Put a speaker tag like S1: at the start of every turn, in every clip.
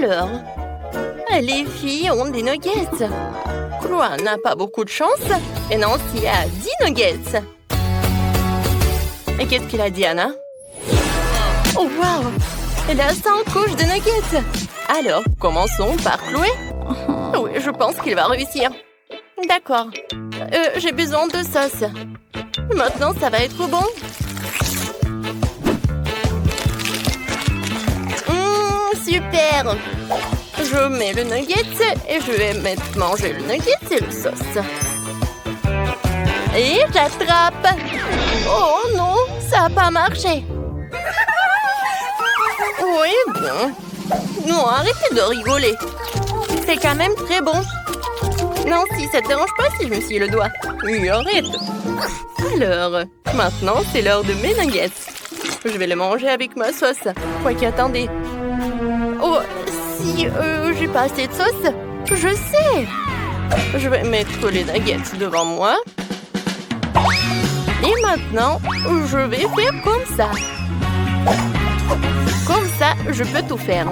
S1: Alors, les filles ont des nuggets. Chloé n'a pas beaucoup de chance et Nancy a 10 nuggets. Et qu'est-ce qu'il a, Diana? Oh, wow! Elle a 5 couches de nuggets. Alors, commençons par Chloé. Oui, je pense qu'il va réussir. D'accord. J'ai besoin de sauce. Maintenant, ça va être bon. Super! Je mets le nugget et je vais manger le nugget et le sauce. Et j'attrape! Oh non, ça n'a pas marché. Oui, bon. Non, arrêtez de rigoler. C'est quand même très bon. Non, si ça te dérange pas si je me scie le doigt. Oui, arrête. Alors, maintenant, c'est l'heure de mes nuggets. Je vais les manger avec ma sauce. Quoique, attendez. Oh, si j'ai pas assez de sauce, je sais. Je vais mettre les nuggets devant moi. Et maintenant, je vais faire comme ça. Comme ça, je peux tout faire.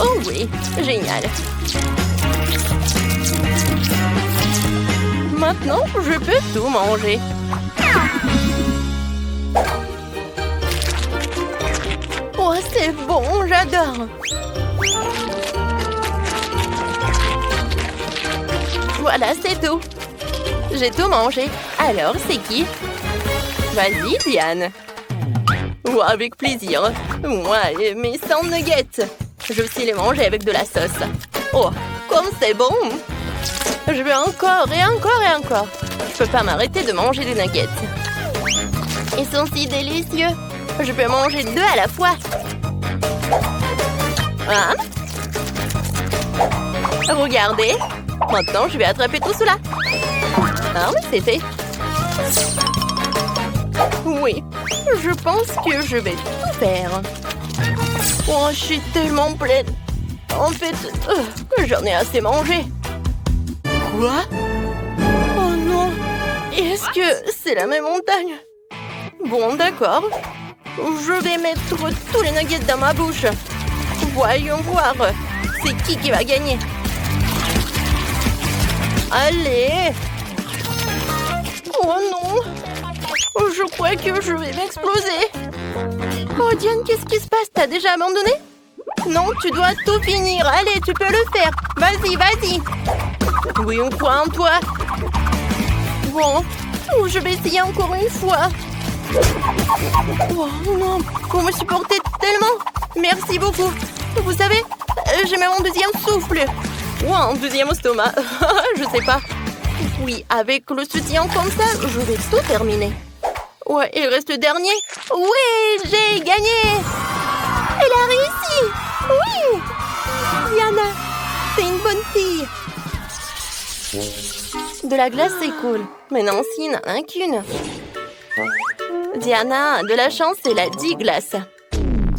S1: Oh oui, génial. Maintenant, je peux tout manger. Oh, c'est bon, j'adore. Voilà, c'est tout. J'ai tout mangé. Alors, c'est qui? Vas-y, Diane. Oh, avec plaisir. Moi et mes 100 nuggets. Je vais aussi les manger avec de la sauce. Oh, comme c'est bon! Je veux encore et encore et encore. Je peux pas m'arrêter de manger des nuggets. Ils sont si délicieux. Je peux manger 2 à la fois. Hein? Regardez. Maintenant, je vais attraper tout cela. Ah oui, c'est fait. Oui, je pense que je vais tout faire. Oh, je suis tellement pleine. En fait, j'en ai assez mangé. Quoi? Oh non. Est-ce que c'est la même montagne? Bon, d'accord. Je vais mettre tous les nuggets dans ma bouche. Voyons voir. C'est qui va gagner? Allez! Oh non! Je crois que je vais m'exploser. Oh Diane, qu'est-ce qui se passe? T'as déjà abandonné? Non, tu dois tout finir. Allez, tu peux le faire. Vas-y, vas-y. Oui, on croit en toi. Bon, je vais essayer encore une fois. Oh non, vous me supportez tellement. Merci beaucoup. Vous savez, j'ai même un deuxième souffle. Ou un deuxième estomac. Je sais pas. Oui, avec le soutien comme ça, je vais tout terminer. Ouais, il reste le dernier. Oui, j'ai gagné. Elle a réussi. Oui. Diana, t'es une bonne fille. De la glace, c'est cool. Mais Nancy n'en a qu'une. Diana a de la chance, elle a 10 glaces.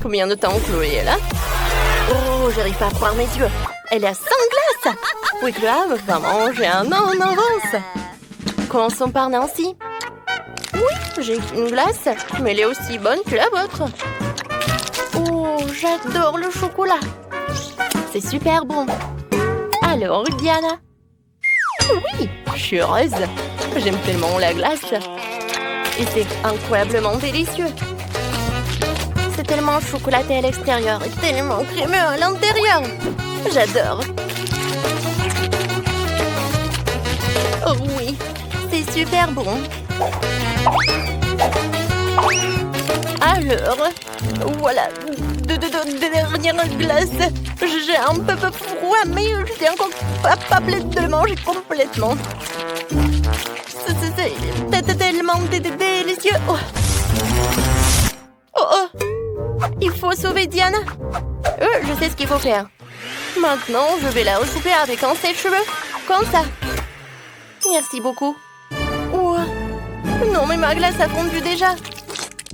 S1: Combien de temps Chloé est là? Oh, j'arrive pas à croire mes yeux. Elle a 100 glaces. Oui, Chloé va manger un an en avance. Commençons par Nancy. Oui, j'ai une glace, mais elle est aussi bonne que la vôtre. Oh, j'adore le chocolat. C'est super bon. Alors, Diana? Oui, je suis heureuse. J'aime tellement la glace. Et c'est incroyablement délicieux. C'est tellement chocolaté à l'extérieur et tellement crémeux à l'intérieur. J'adore. Oh oui, c'est super bon. Alors, voilà, de dernières glaces. J'ai un peu froid, mais je suis encore pas prête de le manger complètement. C'est tellement délicieux. Oh. Oh oh, il faut sauver Diana. Je sais ce qu'il faut faire. Maintenant, je vais la recouper avec un sèche-cheveux. Comme ça. Merci beaucoup. Oh. Non, mais ma glace a fondu déjà.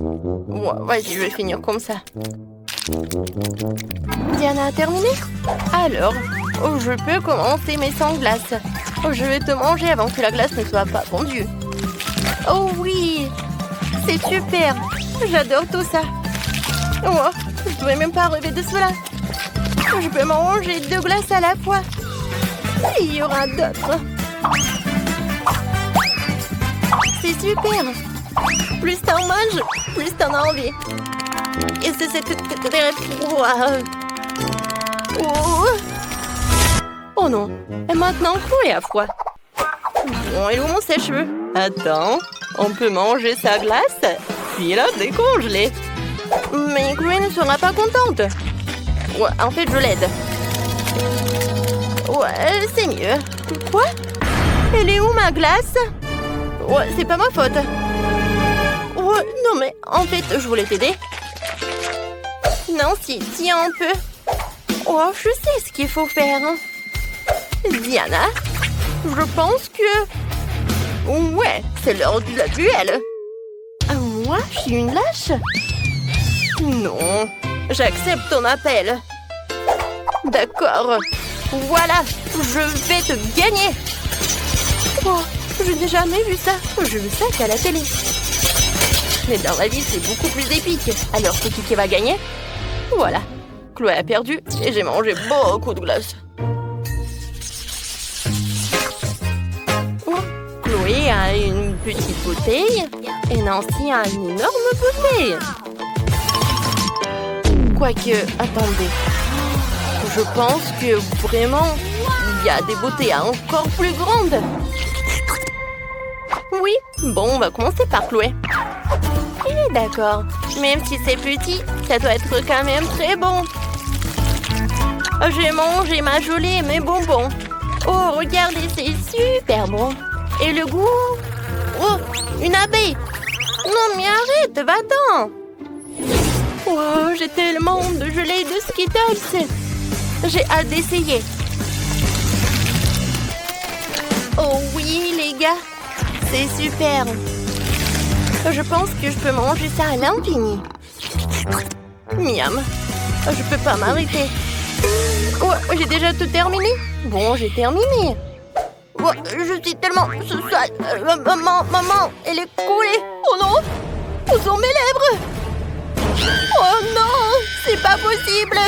S1: Oh, vas-y, je vais finir comme ça. Diana a terminé? Alors, je peux commencer mes 100 glaces. Je vais te manger avant que la glace ne soit pas fondue. Oh oui, c'est super. J'adore tout ça. Oh, je ne pouvais même pas rêver de cela. Je peux manger 2 glaces à la fois. Et il y aura d'autres. C'est super. Plus t'en manges, plus t'en as envie. Et c'est très froid. Oh non. Et maintenant, Chloé a froid. Bon, et où mon sèche-cheveux? Attends, on peut manger sa glace, puis la décongeler. Mais Chloé ne sera pas contente. Ouais, en fait, je l'aide. Ouais, c'est mieux. Quoi? Elle est où ma glace? Ouais, c'est pas ma faute. Ouais, non mais, en fait, je voulais t'aider. Non, si, tiens un peu. Oh, je sais ce qu'il faut faire. Diana, je pense que... Ouais, c'est l'heure de la duel. Moi, je suis une lâche? Non, j'accepte ton appel. D'accord. Voilà, je vais te gagner. Oh, je n'ai jamais vu ça. Je vu ça qu'à la télé. Mais dans la vie, c'est beaucoup plus épique. Alors, c'est qui va gagner? Voilà. Chloé a perdu et j'ai mangé beaucoup de glace. Oh, Chloé a une petite bouteille et Nancy a une énorme bouteille. Quoique, attendez. Je pense que vraiment, il y a des bouteilles encore plus grandes. Oui, bon, on va commencer par Chloé. D'accord, même si c'est petit, ça doit être quand même très bon. J'ai mangé ma gelée et mes bonbons. Oh, regardez, c'est super bon. Et le goût? Oh, une abeille. Non, mais arrête, va-t'en. Oh, j'ai tellement de gelée de Skittles. J'ai hâte d'essayer. Oh oui, les gars, c'est super. Je pense que je peux manger ça à l'infini. Miam. Je peux pas m'arrêter. Oh, j'ai déjà tout terminé? Bon, j'ai terminé. Oh, je suis tellement sale. Maman, elle est collée. Oh non, où sont mes lèvres? Oh non, c'est pas possible.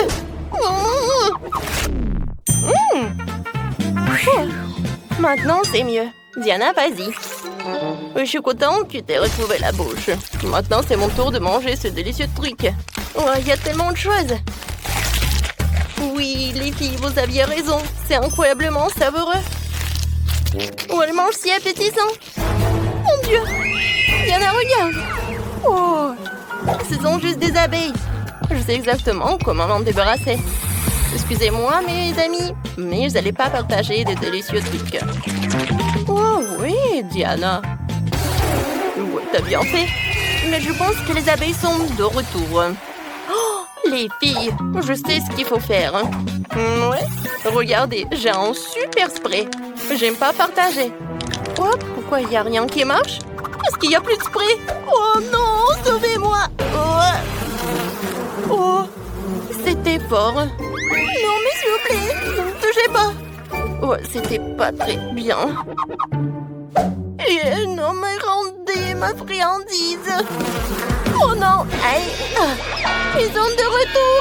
S1: Maintenant, c'est mieux. Diana, vas-y. Je suis contente que tu aies retrouvé la bouche. Maintenant, c'est mon tour de manger ce délicieux truc. Oh, il y a tellement de choses. Oui, les filles, vous aviez raison. C'est incroyablement savoureux. Oh, elle mange si appétissant. Mon Dieu. Diana, regarde. Oh, ce sont juste des abeilles. Je sais exactement comment m'en débarrasser. Excusez-moi, mes amis, mais vous n'allez pas partager des délicieux trucs. Oh oui, Diana. Ouais, t'as bien fait. Mais je pense que les abeilles sont de retour. Oh, les filles, je sais ce qu'il faut faire. Ouais, regardez, j'ai un super spray. J'aime pas partager. Oh, pourquoi il n'y a rien qui marche? Est-ce qu'il n'y a plus de spray? Oh non, sauvez-moi. Oh, c'était fort. Non, mais s'il vous plaît, ne me touchez pas. Oh, c'était pas très bien. Et non, mais rendez ma friandise. Oh non, aïe. Ils sont de retour.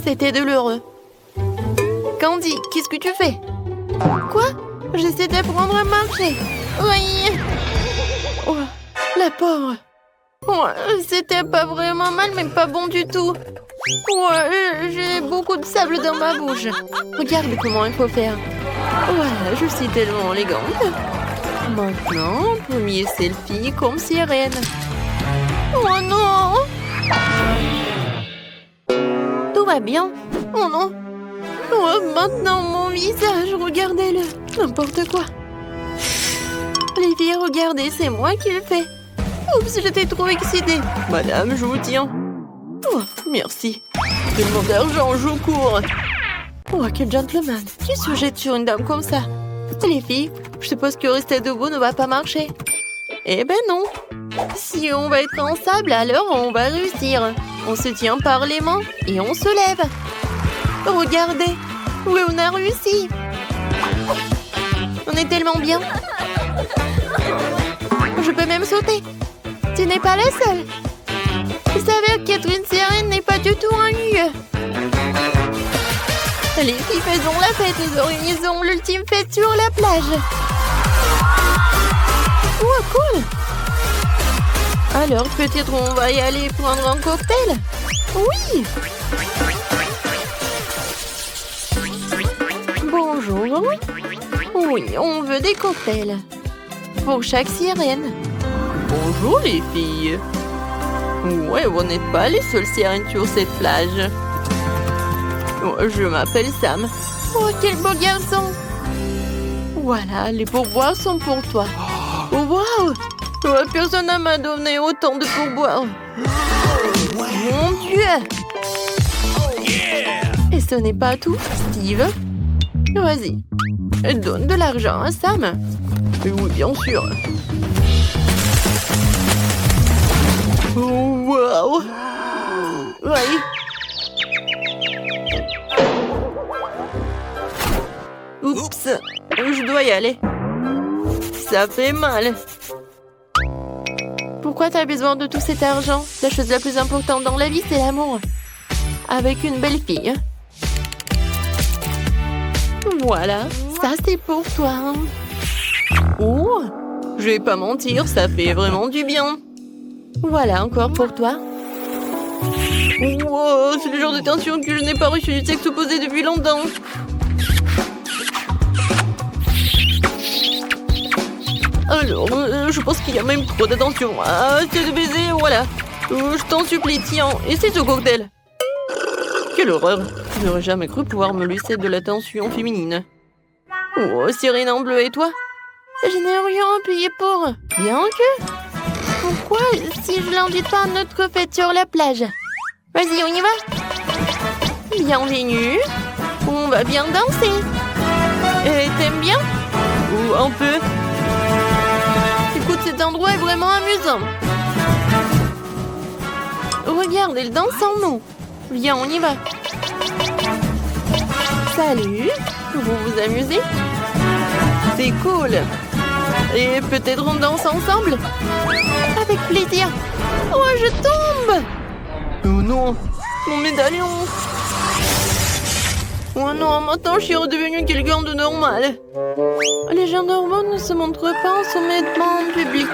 S1: C'était douloureux. Candy, qu'est-ce que tu fais? Quoi? J'essaie d'apprendre à marcher. Oui. Oh, la pauvre. Ouais, c'était pas vraiment mal, mais pas bon du tout. Ouais, j'ai beaucoup de sable dans ma bouche. Regarde comment il faut faire. Ouais, je suis tellement élégante. Maintenant, premier selfie comme sirène. Oh non! Tout va bien. Oh non! Oh, maintenant mon visage, regardez-le. N'importe quoi. Les filles, regardez, c'est moi qui le fais. Oups, j'étais trop excitée. Madame, je vous tiens. Oh, merci. Tellement d'argent, je cours. Oh, quel gentleman. Qui se jette sur une dame comme ça? Les filles, je suppose que rester debout ne va pas marcher. Eh ben non. Si on va être en sable, alors on va réussir. On se tient par les mains et on se lève. Regardez. Oui, on a réussi. On est tellement bien. Je peux même sauter. Tu n'es pas la seule. Il s'avère qu'être une sirène n'est pas du tout ennuyeux. Les filles, faisons la fête. Nous organisons l'ultime fête sur la plage. Oh, cool! Alors, peut-être on va y aller prendre un cocktail? Oui! Bonjour. Oui, on veut des cocktails. Pour chaque sirène. Bonjour les filles. Ouais, vous n'êtes pas les seules sirènes sur cette plage. Je m'appelle Sam. Oh, quel beau garçon! Voilà, les pourboires sont pour toi. Oh, wow! Personne ne m'a donné autant de pourboires. Mon Dieu! Et ce n'est pas tout, Steve. Vas-y, donne de l'argent à Sam. Oui, bien sûr. Oh, wow! Oui. Oups, je dois y aller. Ça fait mal. Pourquoi t'as besoin de tout cet argent? La chose la plus importante dans la vie, c'est l'amour. Avec une belle fille. Voilà, ça c'est pour toi. Oh, je vais pas mentir, ça fait vraiment du bien. Voilà, encore pour toi. Wow, c'est le genre de tension que je n'ai pas reçu du sexe opposé depuis longtemps. Alors, je pense qu'il y a même trop d'attention. Ah, c'est de baiser, voilà. Je t'en supplie, tiens, essaie ce cocktail. Quelle horreur. Je n'aurais jamais cru pouvoir me laisser de l'attention féminine. Oh, sirène en bleu, et toi? Je n'ai rien payé pour. Bien que... Pourquoi si je l'invite pas à notre fête sur la plage? Vas-y, on y va? Bienvenue. On va bien danser. Et t'aimes bien? Ou un peu. Écoute, cet endroit est vraiment amusant. Regarde, elle danse en nous. Viens, on y va. Salut. Vous vous amusez? C'est cool. Et peut-être on danse ensemble? Avec plaisir. Oh, je tombe. Oh non, mon médaillon. Oh non, maintenant je suis redevenue quelqu'un de normal. Les gens normaux ne se montrent pas en sommet en public.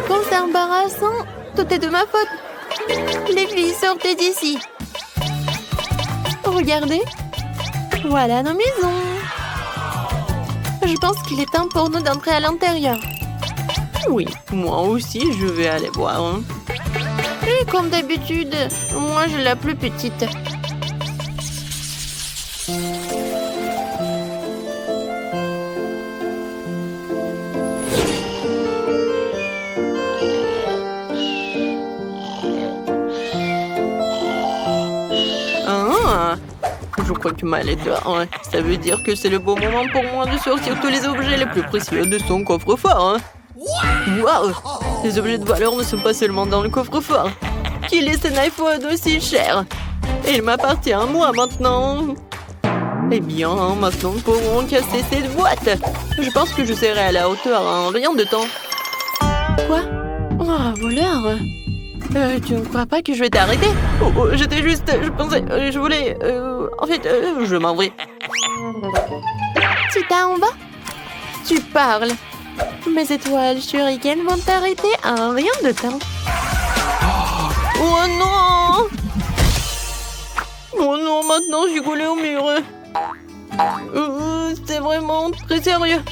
S1: Quand c'est embarrassant, tout est de ma faute. Les filles, sortez d'ici. Regardez. Voilà nos maisons. Je pense qu'il est temps pour nous d'entrer à l'intérieur. Oui, moi aussi, je vais aller voir. Et comme d'habitude, moi, j'ai la plus petite. Ah, je crois que Mal est dehors. Ça veut dire que c'est le bon moment pour moi de sortir tous les objets les plus précieux de son coffre-fort. Waouh! Les objets de valeur ne sont pas seulement dans le coffre-fort. Qui laisse un iPhone aussi cher? Il m'appartient à moi maintenant. Eh bien, maintenant nous pourrons casser cette boîte. Je pense que je serai à la hauteur en rien de temps. Quoi? Oh, voleur! Tu ne crois pas que je vais t'arrêter? Oh, j'étais juste... Je pensais... je voulais... en fait, je m'en vais. Tu t'en vas? Tu parles. Mes étoiles shuriken vont t'arrêter en rien de temps. Oh non! Oh non, maintenant je suis collée au mur. C'est vraiment très sérieux.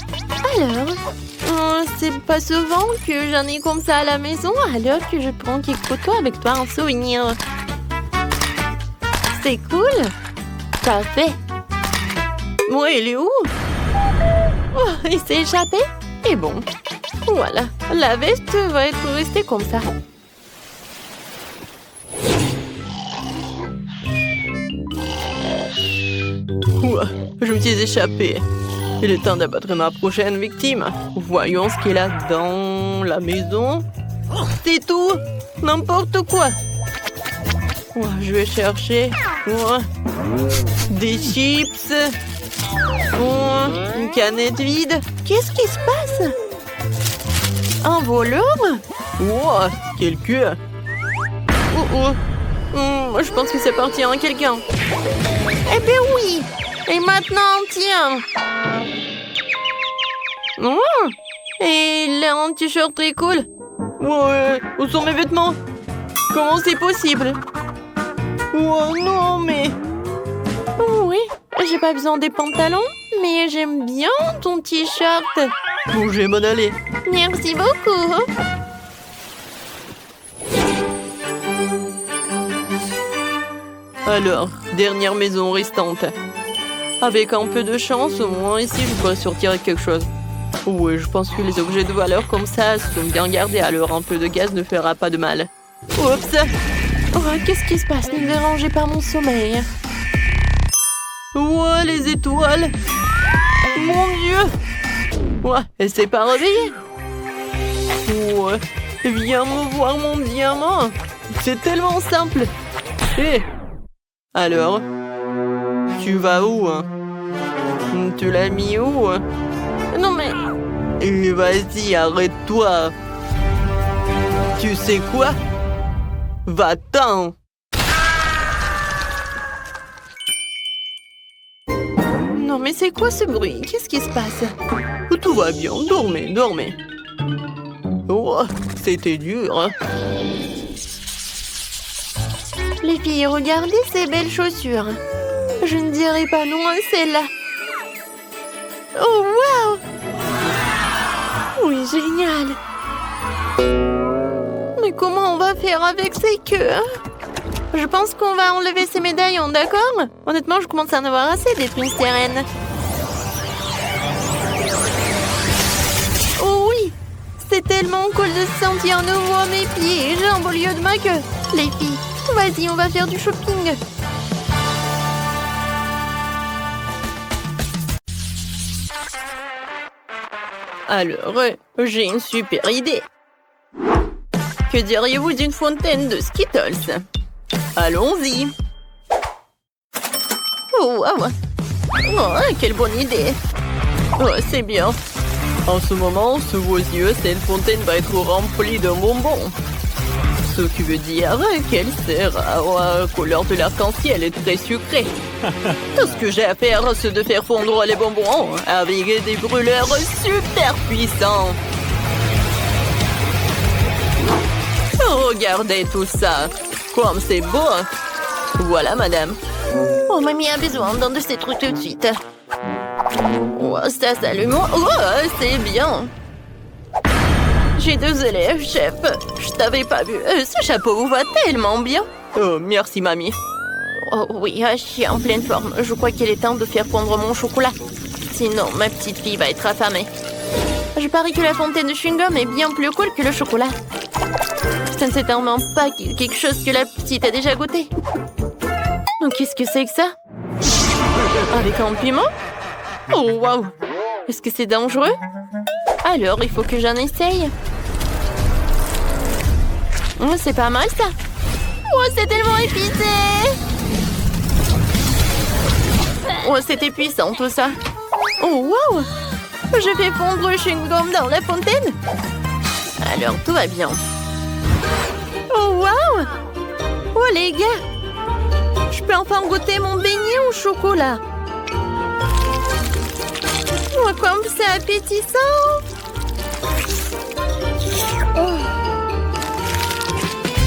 S1: Alors, c'est pas souvent que j'en ai comme ça à la maison, alors que je prends quelques photos avec toi en souvenir. C'est cool. Parfait. Ouais, il est où? Oh, il s'est échappé? Et bon, voilà, la veste va être restée comme ça. Ouah, je me suis échappée. Il est temps d'abattre ma prochaine victime. Voyons ce qu'il a dans la maison. C'est tout, n'importe quoi. Ouah, je vais chercher des chips. Une canette vide. Qu'est-ce qui se passe? Un voleur? Wow, quel queue! Je pense que ça appartient à quelqu'un. Eh bien oui. Et maintenant, tiens. Et il a un t-shirt très cool. Ouais, où sont mes vêtements? Comment c'est possible? Oh non, mais... Oui, j'ai pas besoin des pantalons, mais j'aime bien ton t-shirt. Bon, je vais m'en aller. Merci beaucoup. Alors, dernière maison restante. Avec un peu de chance, au moins ici, je pourrais sortir avec quelque chose. Oui, je pense que les objets de valeur comme ça sont bien gardés, alors un peu de gaz ne fera pas de mal. Oups! Oh, qu'est-ce qui se passe? Ne dérangez pas mon sommeil. Ouais, les étoiles! Mon Dieu! Ouais, elle s'est pas réveillée. Ouais, viens me voir mon diamant. C'est tellement simple. Hé! Alors? Tu vas où? Tu l'as mis où? Non mais... Vas-y, arrête-toi. Tu sais quoi? Va-t'en. Non mais c'est quoi ce bruit? Qu'est-ce qui se passe? Tout va bien, dormez, dormez. Oh, c'était dur. Les filles, regardez ces belles chaussures. Je ne dirai pas non à celle-là. Oh, wow! Oui, génial. Mais comment on va faire avec ces queues? Je pense qu'on va enlever ces médaillons, d'accord? Honnêtement, je commence à en avoir assez d'être une sirène. Oh oui! C'est tellement cool de se sentir nouveau à mes pieds et jambes au lieu de ma queue. Les filles, vas-y, on va faire du shopping. Alors, j'ai une super idée. Que diriez-vous d'une fontaine de Skittles? Allons-y. Oh, wow. Oh, quelle bonne idée. Oh, c'est bien. En ce moment, sous vos yeux, cette fontaine va être remplie de bonbons. Ce qui veut dire qu'elle sera à la couleur de l'arc-en-ciel et très sucrée. Tout ce que j'ai à faire, c'est de faire fondre les bonbons avec des brûleurs super puissants. Regardez tout ça. Comme c'est beau. Voilà, madame. Oh, mamie a besoin d'un de ces trucs tout de suite. Oh, ça s'allume. Oh, c'est bien. J'ai désolée, chef. Je t'avais pas vu. Ce chapeau vous va tellement bien. Oh, merci, mamie. Oh oui, je suis en pleine forme. Je crois qu'il est temps de faire fondre mon chocolat. Sinon, ma petite fille va être affamée. Je parie que la fontaine de chewing-gum est bien plus cool que le chocolat. Ça ne certainement pas quelque chose que la petite a déjà goûté. Donc, qu'est-ce que c'est que ça? Avec un piment? Oh, waouh! Est-ce que c'est dangereux? Alors, il faut que j'en essaye. Oh, c'est pas mal, ça. Oh, c'est tellement épicé! Oh, c'était puissant, tout ça. Oh, waouh! Je fais fondre le chewing-gum dans la fontaine. Alors, tout va bien. Oh, waouh! Oh, les gars! Je peux enfin goûter mon beignet au chocolat. Oh, comme c'est appétissant!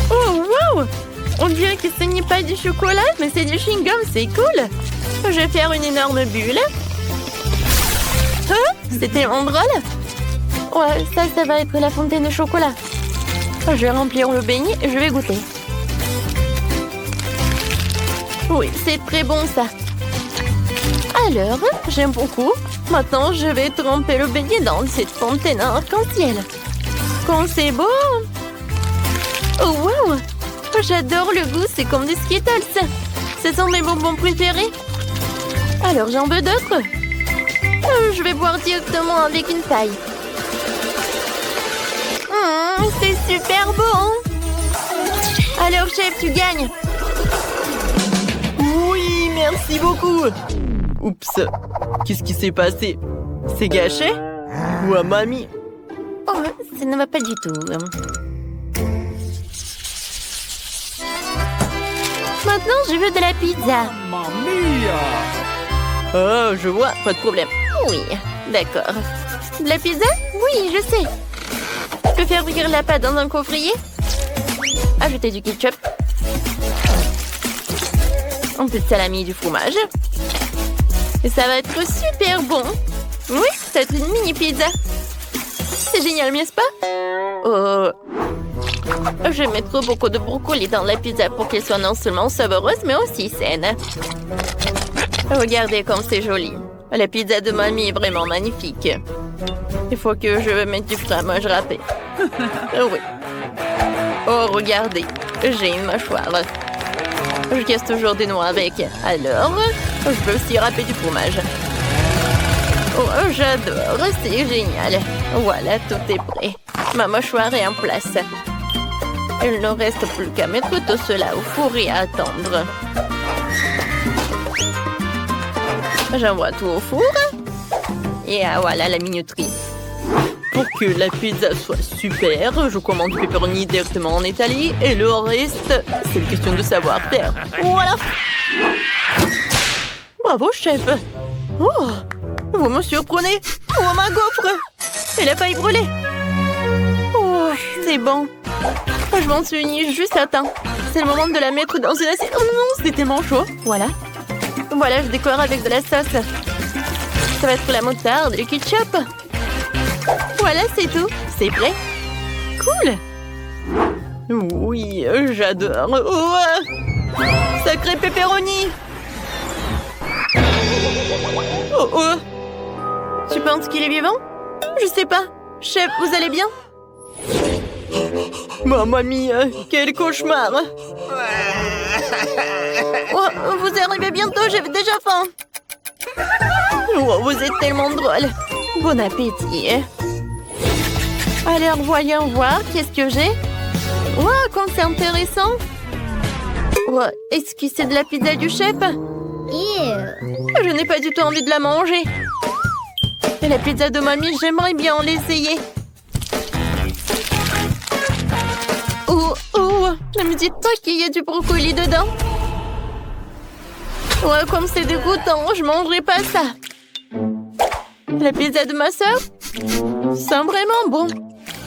S1: Oh, wow! On dirait que ce n'est pas du chocolat, mais c'est du chewing-gum, c'est cool! Je vais faire une énorme bulle. Hein? C'est tellement drôle! Ouais, ça va être la fontaine de chocolat. Je vais remplir le beignet et je vais goûter. Oui, c'est très bon, ça. Alors, j'aime beaucoup. Maintenant, je vais tremper le beignet dans cette fontaine arc-en-ciel. Quand c'est beau! Oh, wow! J'adore le goût, c'est comme des Skittles. Ce sont mes bonbons préférés. Alors, j'en veux d'autres. Je vais boire directement avec une paille. C'est super bon! Alors, chef, tu gagnes. Oui, merci beaucoup. Oups, qu'est-ce qui s'est passé? C'est gâché? Ouah, mamie. Oh, ça ne va pas du tout. maintenant, je veux de la pizza.
S2: Mamma mia!
S1: Oh, je vois, pas de problème. Oui, d'accord. De la pizza? Oui, je sais. Je peux faire cuire la pâte dans un coffrier. Ajouter du ketchup. Un peu de salami et du fromage. Et ça va être super bon. Oui, c'est une mini pizza. C'est génial, n'est-ce pas? Oh. Je vais mettre beaucoup de brocoli dans la pizza pour qu'elle soit non seulement savoureuse, mais aussi saine. Regardez comme c'est joli. La pizza de mamie est vraiment magnifique. Il faut que je mette du fromage râpé. Oh oui. Oh, regardez. J'ai une mâchoire. Je casse toujours des noix avec. Alors, je peux aussi râper du fromage. Oh, j'adore. C'est génial. Voilà, tout est prêt. Ma mâchoire est en place. Il ne reste plus qu'à mettre tout cela au four et à attendre. J'envoie tout au four. Et voilà la minuterie. Pour que la pizza soit super, je commande du pepperoni directement en Italie. Et le reste, c'est une question de savoir-faire. Voilà. Bravo, chef. Oh, vous me surprenez. Oh, ma gaufre. Elle a failli brûler. Oh, c'est bon. Je m'en suis juste à temps. C'est le moment de la mettre dans une assiette. Oh non, c'est tellement chaud. Voilà. Voilà, je décore avec de la sauce. Ça va être la moutarde, le ketchup. Voilà, c'est tout. C'est prêt. Cool. Oui, j'adore. Oh, sacré pepperoni. Oh, oh. Tu penses qu'il est vivant? Je sais pas. Chef, vous allez bien? Mamma mia, quel cauchemar! Oh, vous arrivez bientôt, j'ai déjà faim. Oh, vous êtes tellement drôle. Bon appétit. Alors, voyons voir, qu'est-ce que j'ai? Wow, comme c'est intéressant. Oh, est-ce que c'est de la pizza du chef? Je n'ai pas du tout envie de la manger. Et la pizza de mamie, j'aimerais bien l'essayer. Oh, ne me dites pas qu'il y a du brocoli dedans. Ouais, comme c'est dégoûtant, je mangerai pas ça. La pizza de ma sœur sent vraiment bon.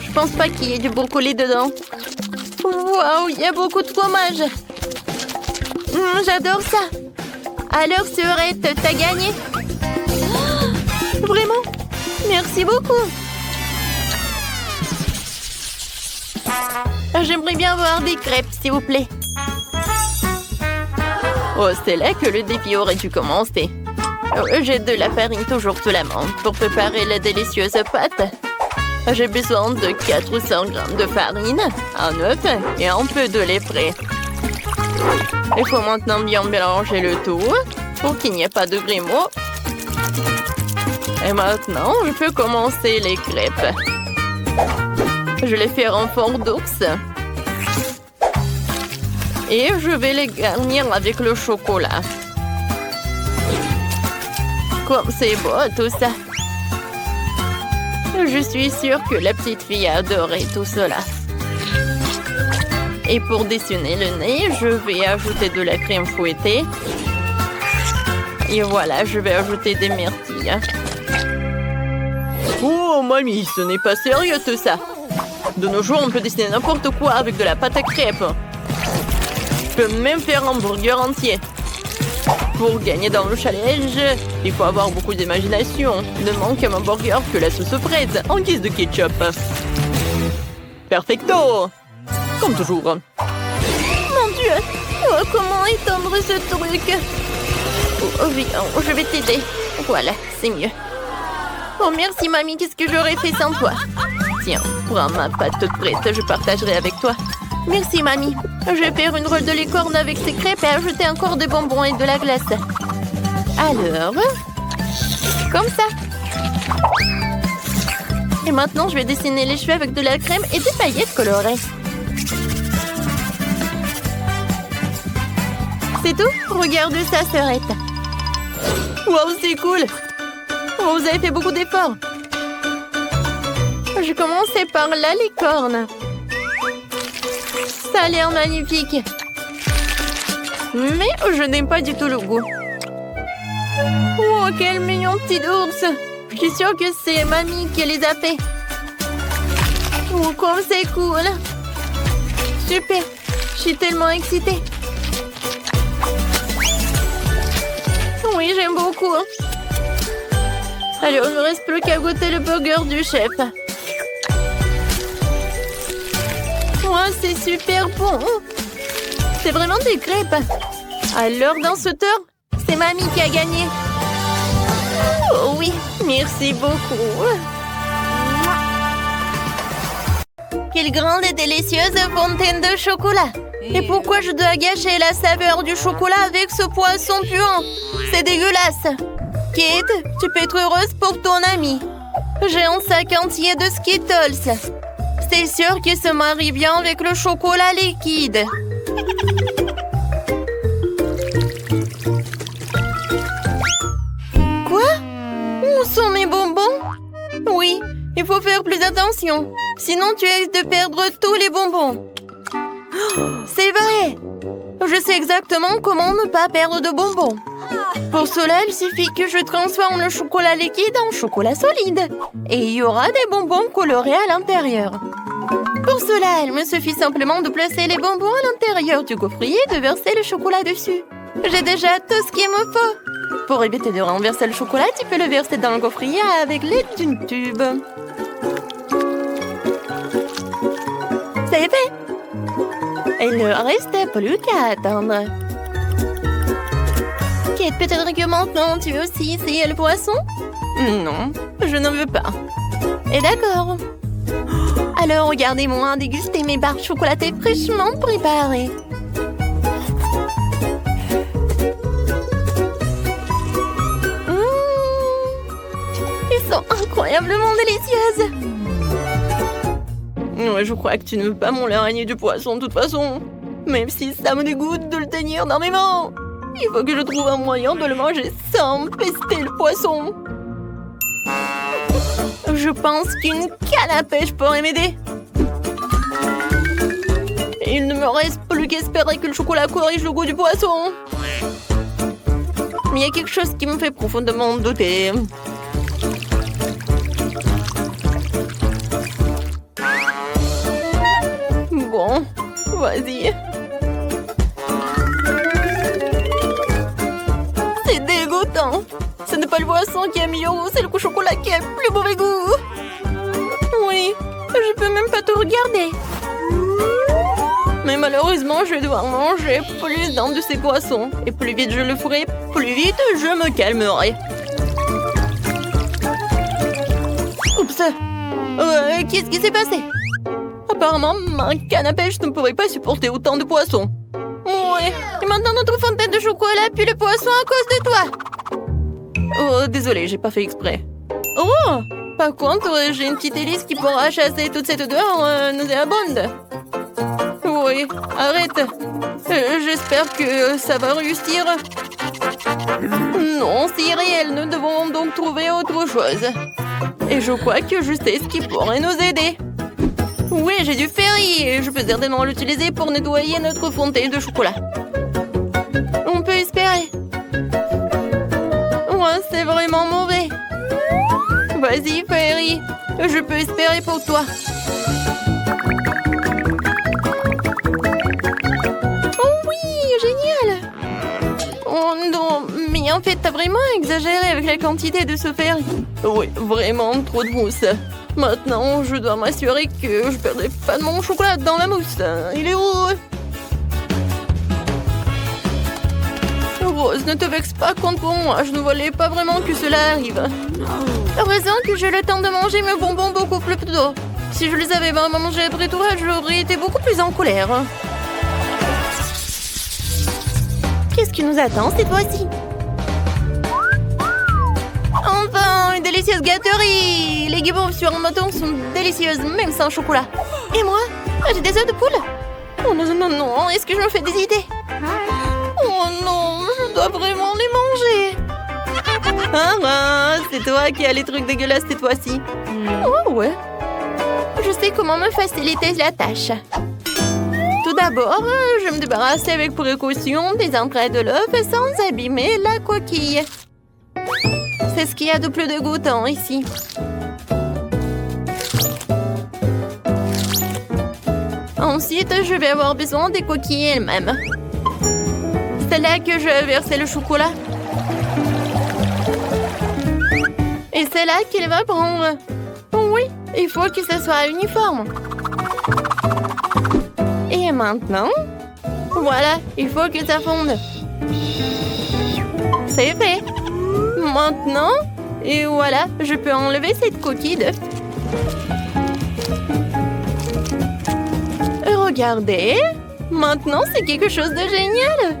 S1: Je pense pas qu'il y ait du brocoli dedans. Waouh, il y a beaucoup de fromage. J'adore ça. Alors, Sœurette, t'as gagné. Oh, vraiment? Merci beaucoup. J'aimerais bien avoir des crêpes, s'il vous plaît. Oh, c'est là que le défi aurait dû commencer. J'ai de la farine toujours sous la main pour préparer la délicieuse pâte. J'ai besoin de 400 grammes de farine, un œuf et un peu de lait frais. Il faut maintenant bien mélanger le tout pour qu'il n'y ait pas de grumeaux. Et maintenant, je peux commencer les crêpes. Je les fais en forme d'ours. Et je vais les garnir avec le chocolat. Comme c'est beau tout ça. Je suis sûre que la petite fille a adoré tout cela. Et pour dessiner le nez, je vais ajouter de la crème fouettée. Et voilà, je vais ajouter des myrtilles. Oh, mamie, ce n'est pas sérieux tout ça. De nos jours, on peut dessiner n'importe quoi avec de la pâte à crêpes. Je peux même faire un burger entier. Pour gagner dans le challenge, il faut avoir beaucoup d'imagination. Ne manque à mon burger que la sauce fraise en guise de ketchup. Perfecto! Comme toujours. Mon Dieu! Oh, comment étendre ce truc? Oh, viens, je vais t'aider. Voilà, c'est mieux. Oh, merci, mamie. Qu'est-ce que j'aurais fait sans toi? Tiens, prends ma pâte toute prête. Je partagerai avec toi. Merci, mamie. Je vais faire une rôle de licorne avec ces crêpes et ajouter encore des bonbons et de la glace. Alors, comme ça. Et maintenant, je vais dessiner les cheveux avec de la crème et des paillettes colorées. C'est tout? Regarde ça, Sœurette. Wow, c'est cool. Oh, vous avez fait beaucoup d'efforts. Je commençais par la licorne. Ça a l'air magnifique. Mais je n'aime pas du tout le goût. Oh, quel mignon petit ours! Je suis sûre que c'est mamie qui les a fait. Oh, comme c'est cool! Super! Je suis tellement excitée. Oui, j'aime beaucoup. Alors, il ne me reste plus qu'à goûter le burger du chef. Oh, c'est super bon! C'est vraiment des crêpes. Alors, dans ce tour, c'est mamie qui a gagné. Oh oui, merci beaucoup. Quelle grande et délicieuse fontaine de chocolat. Et pourquoi je dois gâcher la saveur du chocolat avec ce poisson puant? C'est dégueulasse. Kate, tu peux être heureuse pour ton ami. J'ai un sac entier de Skittles. C'est sûr qu'il se marie bien avec le chocolat liquide. Quoi? Où sont mes bonbons? Oui, il faut faire plus attention. Sinon, tu risques de perdre tous les bonbons. C'est vrai! Je sais exactement comment ne pas perdre de bonbons. Pour cela, il suffit que je transforme le chocolat liquide en chocolat solide. Et il y aura des bonbons colorés à l'intérieur. Pour cela, il me suffit simplement de placer les bonbons à l'intérieur du gaufrier et de verser le chocolat dessus. J'ai déjà tout ce qu'il me faut. Pour éviter de renverser le chocolat, tu peux le verser dans le gaufrier avec l'aide d'une tube. C'est fait! Il ne reste plus qu'à attendre. Kate, peut-être que maintenant tu veux aussi essayer le poisson? Non, je n'en veux pas. Et d'accord. Alors regardez-moi déguster mes barres chocolatées fraîchement préparées. Ils sont incroyablement délicieuses. Ouais, je crois que tu ne veux pas mon l'araignée du poisson de toute façon. Même si ça me dégoûte de le tenir dans mes mains. Il faut que je trouve un moyen de le manger sans pester le poisson. Je pense qu'une canne à pêche pourrait m'aider. Il ne me reste plus qu'espérer que le chocolat corrige le goût du poisson. Mais il y a quelque chose qui me fait profondément douter. Bon, vas-y. C'est dégoûtant. Ce n'est pas le poisson qui a meilleur goût, c'est le chocolat qui a le plus mauvais goût. Oui, je peux même pas te regarder. Mais malheureusement, je dois manger plus d'un de ces poissons. Et plus vite je le ferai, plus vite je me calmerai. Oups. Qu'est-ce qui s'est passé? Apparemment, ma canne à pêche ne pourrait pas supporter autant de poissons. Ouais, et maintenant notre fontaine de chocolat pue le poisson à cause de toi. Oh, désolé, j'ai pas fait exprès. Oh, par contre, j'ai une petite hélice qui pourra chasser toute cette odeur nauséabonde. Oui, arrête. J'espère que ça va réussir. Non, c'est irréel, nous devons donc trouver autre chose. Et je crois que je sais ce qui pourrait nous aider. Oui, j'ai du ferry et je peux certainement l'utiliser pour nettoyer notre fontaine de chocolat. On peut espérer. Ouais, c'est vraiment mauvais. Vas-y, Ferry. Je peux espérer pour toi. Oh oui, génial. Oh non, mais en fait, t'as vraiment exagéré avec la quantité de ce Ferry. Oui, vraiment trop de mousse. Maintenant, je dois m'assurer que je ne perdrai pas de mon chocolat dans la mousse. Il est où? Rose, ne te vexe pas contre moi. Je ne voulais pas vraiment que cela arrive. Heureusement que j'ai le temps de manger mes bonbons beaucoup plus tôt. Si je les avais vraiment mangés après toi, j'aurais été beaucoup plus en colère. Qu'est-ce qui nous attend cette fois-ci? Enfin, une délicieuse gâterie! Les guimauves sur un bâton sont délicieuses, même sans chocolat. Et moi? J'ai des œufs de poule? Oh non, non, non, est-ce que je me fais des idées? Oh non, je dois vraiment les manger. Ah, c'est toi qui as les trucs dégueulasses cette fois-ci. Oh ouais. Je sais comment me faciliter la tâche. Tout Tout d'abord, je me débarrasse avec précaution des entrailles de l'œuf sans abîmer la coquille. C'est ce qu'il y a de plus dégoûtant ici. Ensuite, je vais avoir besoin des coquilles elles-mêmes. C'est là que je vais verser le chocolat. Et c'est là qu'il va prendre. Oui, il faut que ce soit uniforme. Et maintenant, voilà, il faut que ça fonde. C'est fait. Maintenant, et voilà, je peux enlever cette coquille d'œuf. Regardez, maintenant c'est quelque chose de génial.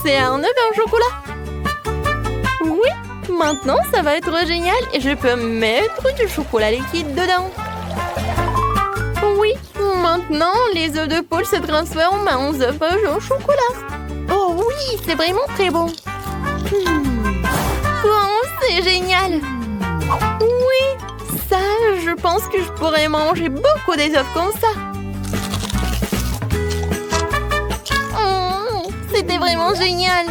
S1: C'est un œuf en chocolat. Oui, maintenant ça va être génial et je peux mettre du chocolat liquide dedans. Oui, maintenant les œufs de poule se transforment en œufs au chocolat. Oh oui, c'est vraiment très bon. Oh, c'est génial. Oui, ça, je pense que je pourrais manger beaucoup des œufs comme ça. C'était vraiment génial.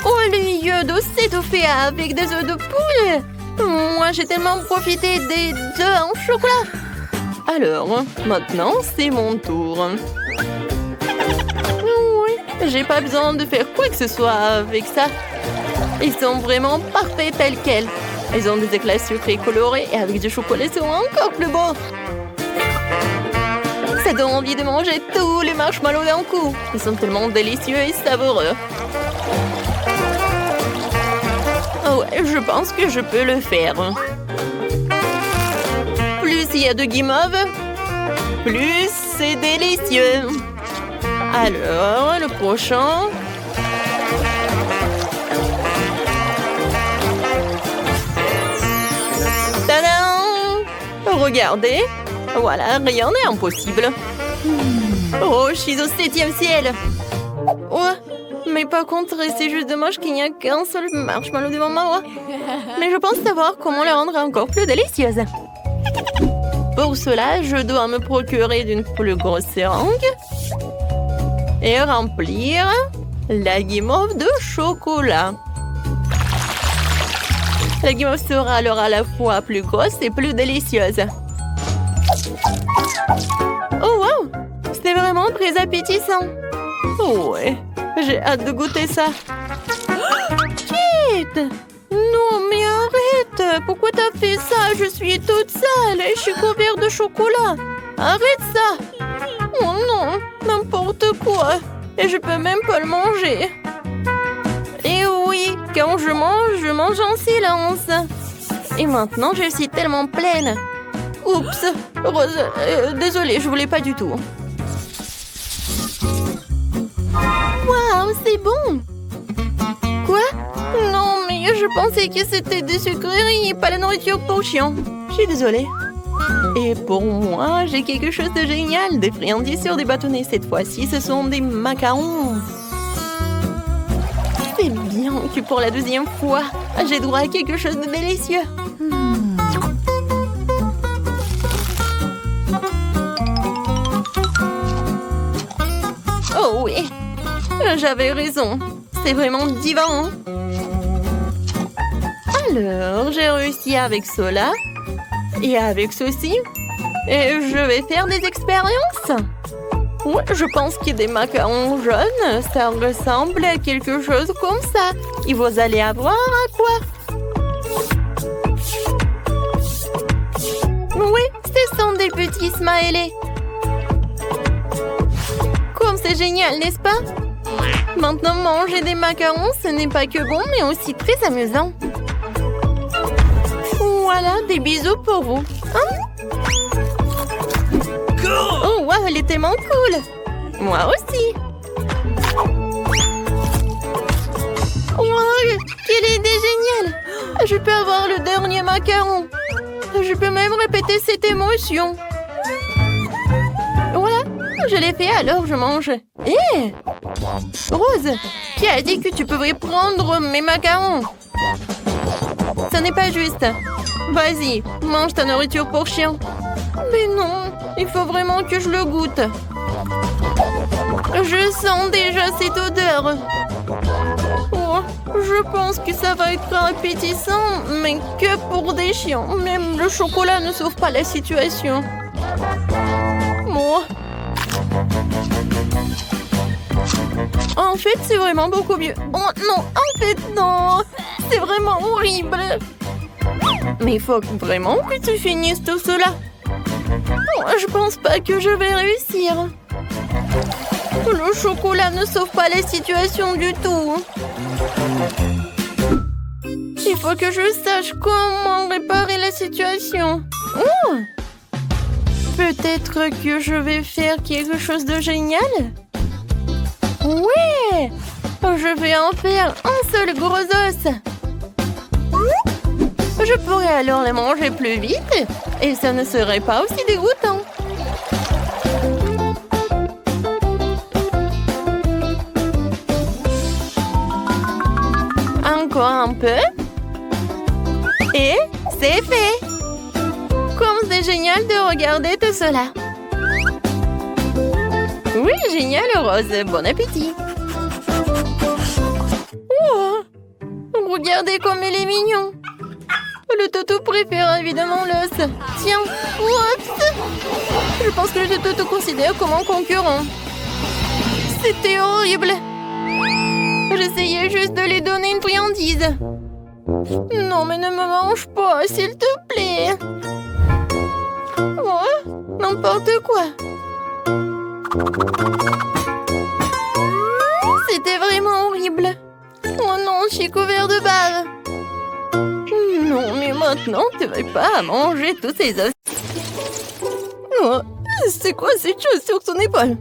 S1: Au lieu de s'étouffer avec des œufs de poule, moi j'ai tellement profité des œufs en chocolat. Alors, maintenant c'est mon tour. Oui, j'ai pas besoin de faire quoi que ce soit avec ça. Ils sont vraiment parfaits tels quels. Ils ont des éclats sucrés colorés et avec du chocolat ils sont encore plus beaux. Ça donne envie de manger tous les marshmallows d'un coup. Ils sont tellement délicieux et savoureux. Oh ouais, je pense que je peux le faire. Plus il y a de guimauve, plus c'est délicieux. Alors, le prochain. Tadam! Regardez. Voilà, rien n'est impossible. Oh, je suis au 7e ciel. Oh, mais par contre, c'est juste dommage qu'il n'y a qu'un seul marshmallow devant moi. Mais je pense savoir comment le rendre encore plus délicieuse. Pour cela, je dois me procurer d'une plus grosse seringue et remplir la guimauve de chocolat. La guimauve sera alors à la fois plus grosse et plus délicieuse. Oh wow! C'est vraiment très appétissant. Oh ouais, j'ai hâte de goûter ça. Kate! Non mais arrête! Pourquoi t'as fait ça? Je suis toute sale et je suis couverte de chocolat. Arrête ça! Oh non, n'importe quoi. Et je peux même pas le manger. Et oui, quand je mange en silence. Et maintenant, je suis tellement pleine. Oups, Rose, désolée, je voulais pas du tout. Waouh, c'est bon. Quoi? Non, mais je pensais que c'était des sucreries et pas la nourriture pour chiens. Je suis désolée. Et pour moi, j'ai quelque chose de génial, des friandises sur des bâtonnets. Cette fois-ci, ce sont des macarons. C'est bien que pour la deuxième fois, j'ai droit à quelque chose de délicieux. Oh oui, j'avais raison. C'est vraiment divin. Alors, j'ai réussi avec cela et avec ceci. Et je vais faire des expériences. Ouais, je pense que des macarons jaunes, ça ressemble à quelque chose comme ça. Et vous allez avoir à quoi? Oui, ce sont des petits smileys. Comme c'est génial, n'est-ce pas? Maintenant, manger des macarons, ce n'est pas que bon, mais aussi très amusant. Voilà, des bisous pour vous. Hein? Oh, wow, elle est tellement cool. Moi aussi. Wow, quelle idée géniale. Je peux avoir le dernier macaron. Je peux même répéter cette émotion. Voilà, je l'ai fait, alors je mange. Hé! Rose, qui a dit que tu pouvais prendre mes macarons? Ce n'est pas juste. Vas-y, mange ta nourriture pour chien. Mais non, il faut vraiment que je le goûte. Je sens déjà cette odeur. Oh, je pense que ça va être appétissant, mais que pour des chiens. Même le chocolat ne sauve pas la situation. Oh. En fait, c'est vraiment beaucoup mieux. Oh non, en fait, non. C'est vraiment horrible. Mais il faut vraiment que tu finisses tout cela. Oh, je pense pas que je vais réussir. Le chocolat ne sauve pas la situation du tout. Il faut que je sache comment réparer la situation. Oh! Peut-être que je vais faire quelque chose de génial? Ouais! Je vais en faire un seul gros os. Je pourrais alors les manger plus vite et ça ne serait pas aussi dégoûtant. Encore un peu. Et c'est fait. Comme c'est génial de regarder tout cela. Oui, génial, Rose. Bon appétit. Oh, regardez comme il est mignon. Le Toto préfère évidemment l'os. Tiens, what? Je pense que le Toto considère comme un concurrent. C'était horrible. J'essayais juste de lui donner une friandise. Non, mais ne me mange pas, s'il te plaît. Oh, n'importe quoi. C'était vraiment horrible. Oh non, je suis couvert de barres. Non, mais maintenant, tu ne vas pas manger tous ces os. Oh, c'est quoi cette chose sur son épaule?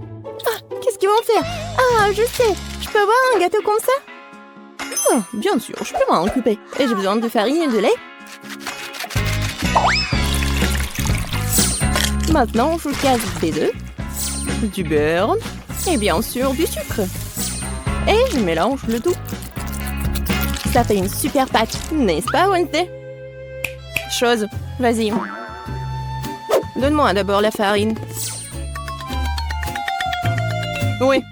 S1: Ah, qu'est-ce qu'ils vont faire? Ah, je sais. Je peux avoir un gâteau comme ça? Oh, bien sûr, je peux m'en occuper. Et j'ai besoin de farine et de lait. Maintenant, je casse des œufs, du beurre et bien sûr du sucre. Et je mélange le tout. Ça fait une super pâte, n'est-ce pas, Wednesday? Chose, vas-y. Donne-moi d'abord la farine. Oui,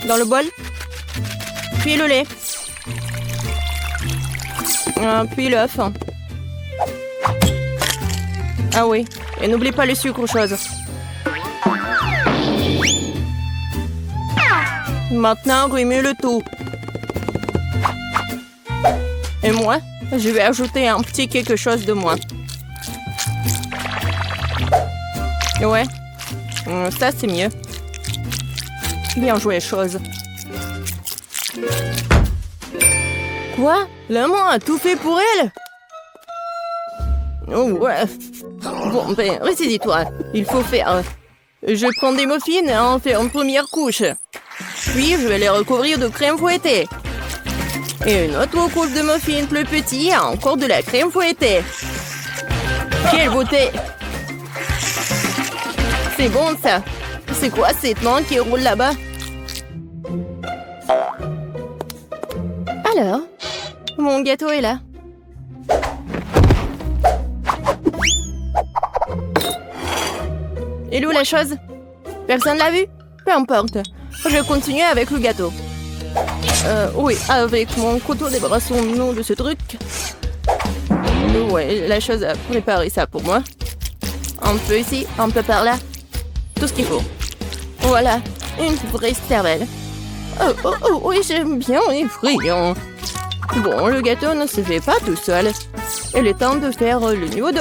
S1: dans le bol. Puis le lait. Puis l'œuf. Ah oui, et n'oublie pas le sucre, chose. Maintenant, remue le tout. Et moi, je vais ajouter un petit quelque chose de moi. Ouais, ça c'est mieux. Bien joué, chose. Quoi? La main a tout fait pour elle? Oh ouais. Bon, ben, ressaisis-toi. Il faut faire... Je prends des muffins et en fais une première couche. Puis, je vais les recouvrir de crème fouettée. Et une autre couche de muffins plus petit et encore de la crème fouettée. Quelle beauté! C'est bon, ça. C'est quoi cette main qui roule là-bas? Alors, mon gâteau est là. Et où la chose? Personne l'a vu? Peu importe. Je continue avec le gâteau. Oui, avec mon couteau, débarrassons-nous de ce truc. Ouais, la chose a préparé ça pour moi. Un peu ici, un peu par là. Tout ce qu'il faut. Voilà, une vraie cervelle. Oh, oui, j'aime bien les friands. Bon, le gâteau ne se fait pas tout seul. Il est temps de faire le niveau 2.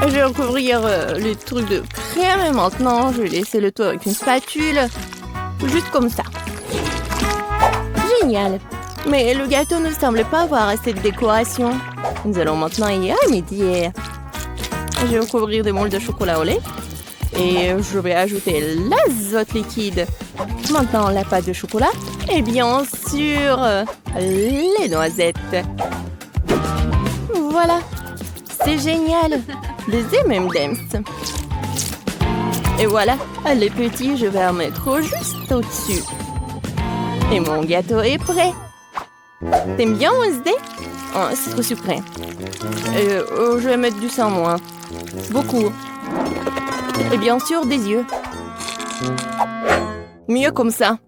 S1: Je vais recouvrir les trucs de crème et maintenant je vais laisser le tout avec une spatule. Juste comme ça. Génial. Mais le gâteau ne semble pas avoir assez de décoration. Nous allons maintenant y remédier. Je vais recouvrir des moules de chocolat au lait. Et je vais ajouter l'azote liquide. Maintenant la pâte de chocolat. Et bien sûr, les noisettes. Voilà. C'est génial. Des M&M's. Et voilà, les petits, je vais en mettre juste au-dessus. Et mon gâteau est prêt. T'aimes bien, Wednesday? Oh, c'est trop sucré. Je vais mettre du sang, moi. Beaucoup. Et bien sûr, des yeux. Mieux comme ça.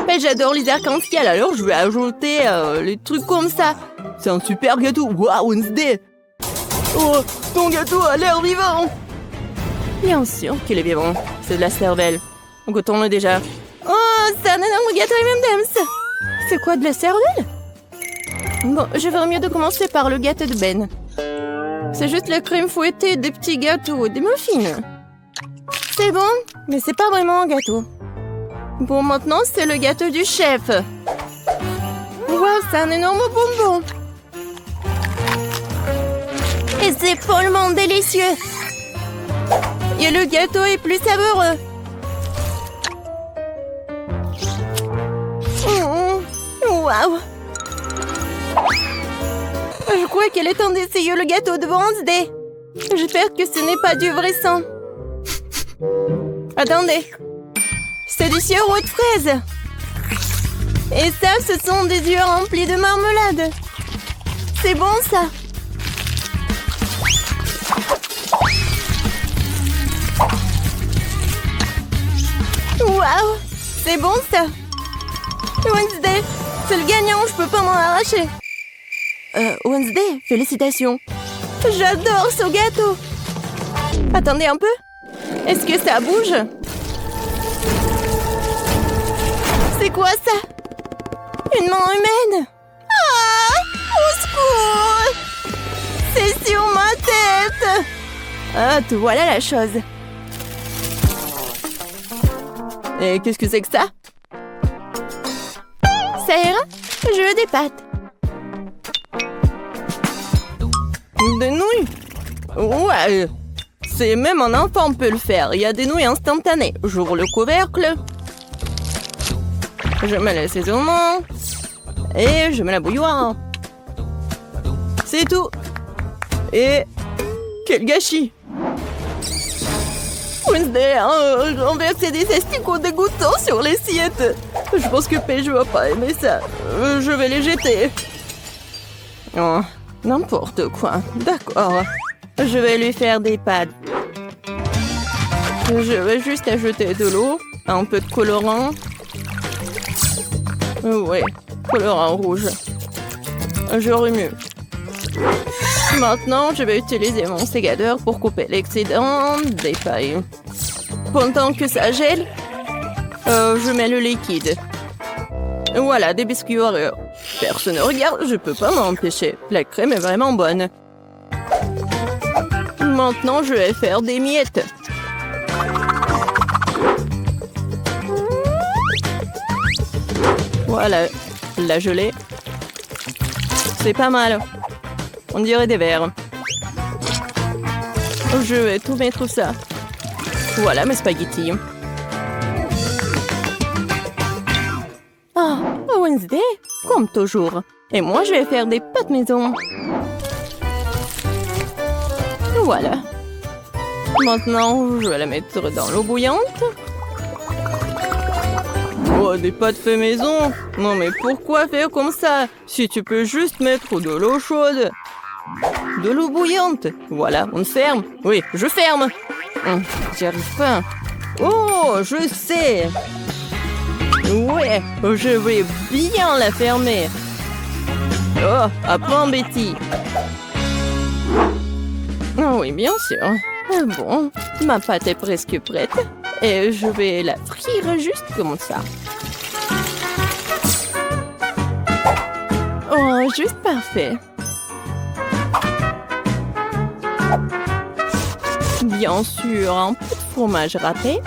S1: Mais j'adore les arcs-en-ciel, alors je vais ajouter les trucs comme ça. C'est un super gâteau. Waouh, Wednesday! Oh, ton gâteau a l'air vivant! Bien sûr qu'il est vivant. C'est de la cervelle. Goûtons-le déjà. Oh, c'est un énorme gâteau M&M's! C'est quoi, de la cervelle? Bon, je ferais mieux de commencer par le gâteau de Ben. C'est juste la crème fouettée, des petits gâteaux, des muffins. C'est bon, mais c'est pas vraiment un gâteau. Bon, maintenant, c'est le gâteau du chef. Wow, c'est un énorme bonbon. Et c'est follement délicieux. Et le gâteau est plus savoureux. Waouh. Je crois qu'elle est temps d'essayer le gâteau de Wednesday. J'espère que ce n'est pas du vrai sang. Attendez. C'est du sirop de fraise. Et ça, ce sont des yeux remplis de marmelade. C'est bon, ça. Waouh, c'est bon, ça. Wednesday, c'est le gagnant, je peux pas m'en arracher. Wednesday, félicitations. J'adore ce gâteau. Attendez un peu. Est-ce que ça bouge? C'est quoi ça? Une main humaine? Ah! Au secours! C'est sur ma tête! Ah, te voilà la chose. Et qu'est-ce que c'est que ça? Ça ira? Je veux des pâtes. Des nouilles? Ouais. C'est même un enfant peut le faire. Il y a des nouilles instantanées. J'ouvre le couvercle. Je mets l'assaisonnement. Et je mets la bouilloire. C'est tout. Et... quel gâchis! Wednesday a renversé des asticots dégoûtants sur l'assiette. Je pense que Paige va pas aimer ça. Je vais les jeter. Oh, n'importe quoi. D'accord. Je vais lui faire des pâtes. Je vais juste ajouter de l'eau, un peu de colorant. Ouais, colorant rouge. Je remue. Maintenant, je vais utiliser mon sécateur pour couper l'excédent des pailles. Pendant que ça gèle, je mets le liquide. Voilà, des biscuits Oreo. Personne ne regarde, je peux pas m'empêcher. La crème est vraiment bonne. Maintenant, je vais faire des miettes. Voilà, la gelée. C'est pas mal. On dirait des verres. Je vais tout mettre ça. Voilà mes spaghettis. Ah, Wednesday, comme toujours. Et moi, je vais faire des pâtes maison. Voilà. Maintenant, je vais la mettre dans l'eau bouillante. Oh, des pâtes fait maison? Non, mais pourquoi faire comme ça? Si tu peux juste mettre de l'eau chaude. De l'eau bouillante. Voilà, on ferme. Oui, je ferme. J'y arrive pas. Oh, je sais. Ouais, je vais bien la fermer. Oh, apprends, Betty. Oh, oui, bien sûr. Bon, ma pâte est presque prête. Et je vais la frire juste comme ça. Oh, juste parfait. Bien sûr, un peu de fromage râpé.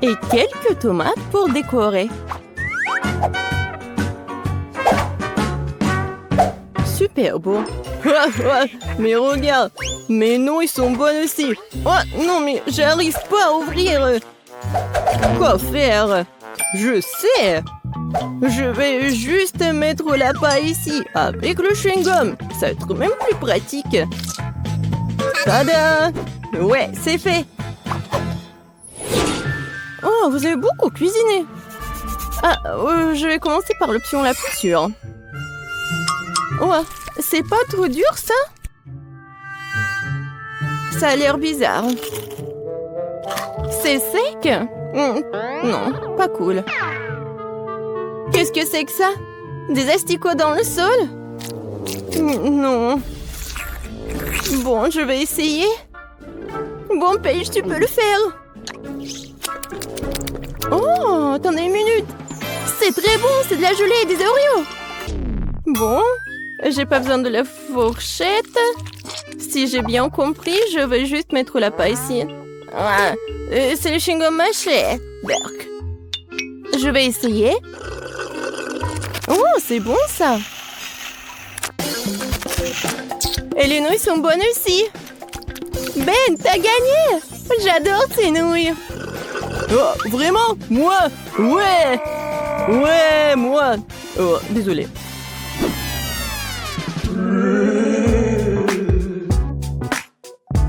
S1: Et quelques tomates pour décorer. Super beau. Mais regarde, mes nouilles sont bonnes aussi. Oh non, mais j'arrive pas à ouvrir. Quoi faire? Je sais. Je vais juste mettre la paille ici avec le chewing-gum. Ça va être même plus pratique. Tada! Ouais, c'est fait. Oh, vous avez beaucoup cuisiné. Ah, je vais commencer par l'option la plus sûre. Oh, c'est pas trop dur, ça? Ça a l'air bizarre. C'est sec? Non, pas cool. Qu'est-ce que c'est que ça? Des asticots dans le sol? Non. Bon, je vais essayer. Bon, Paige, tu peux le faire. Oh, attendez une minute. C'est très bon, c'est de la gelée et des Oreos. Bon, j'ai pas besoin de la fourchette. Si j'ai bien compris, je vais juste mettre la paille ici. Ah, c'est le chewing-gum mâché. Berk. Je vais essayer. Oh, c'est bon ça. Et les nouilles sont bonnes aussi. Ben, t'as gagné. J'adore ces nouilles. Oh, vraiment? Moi? Ouais. Ouais, moi. Oh, désolé.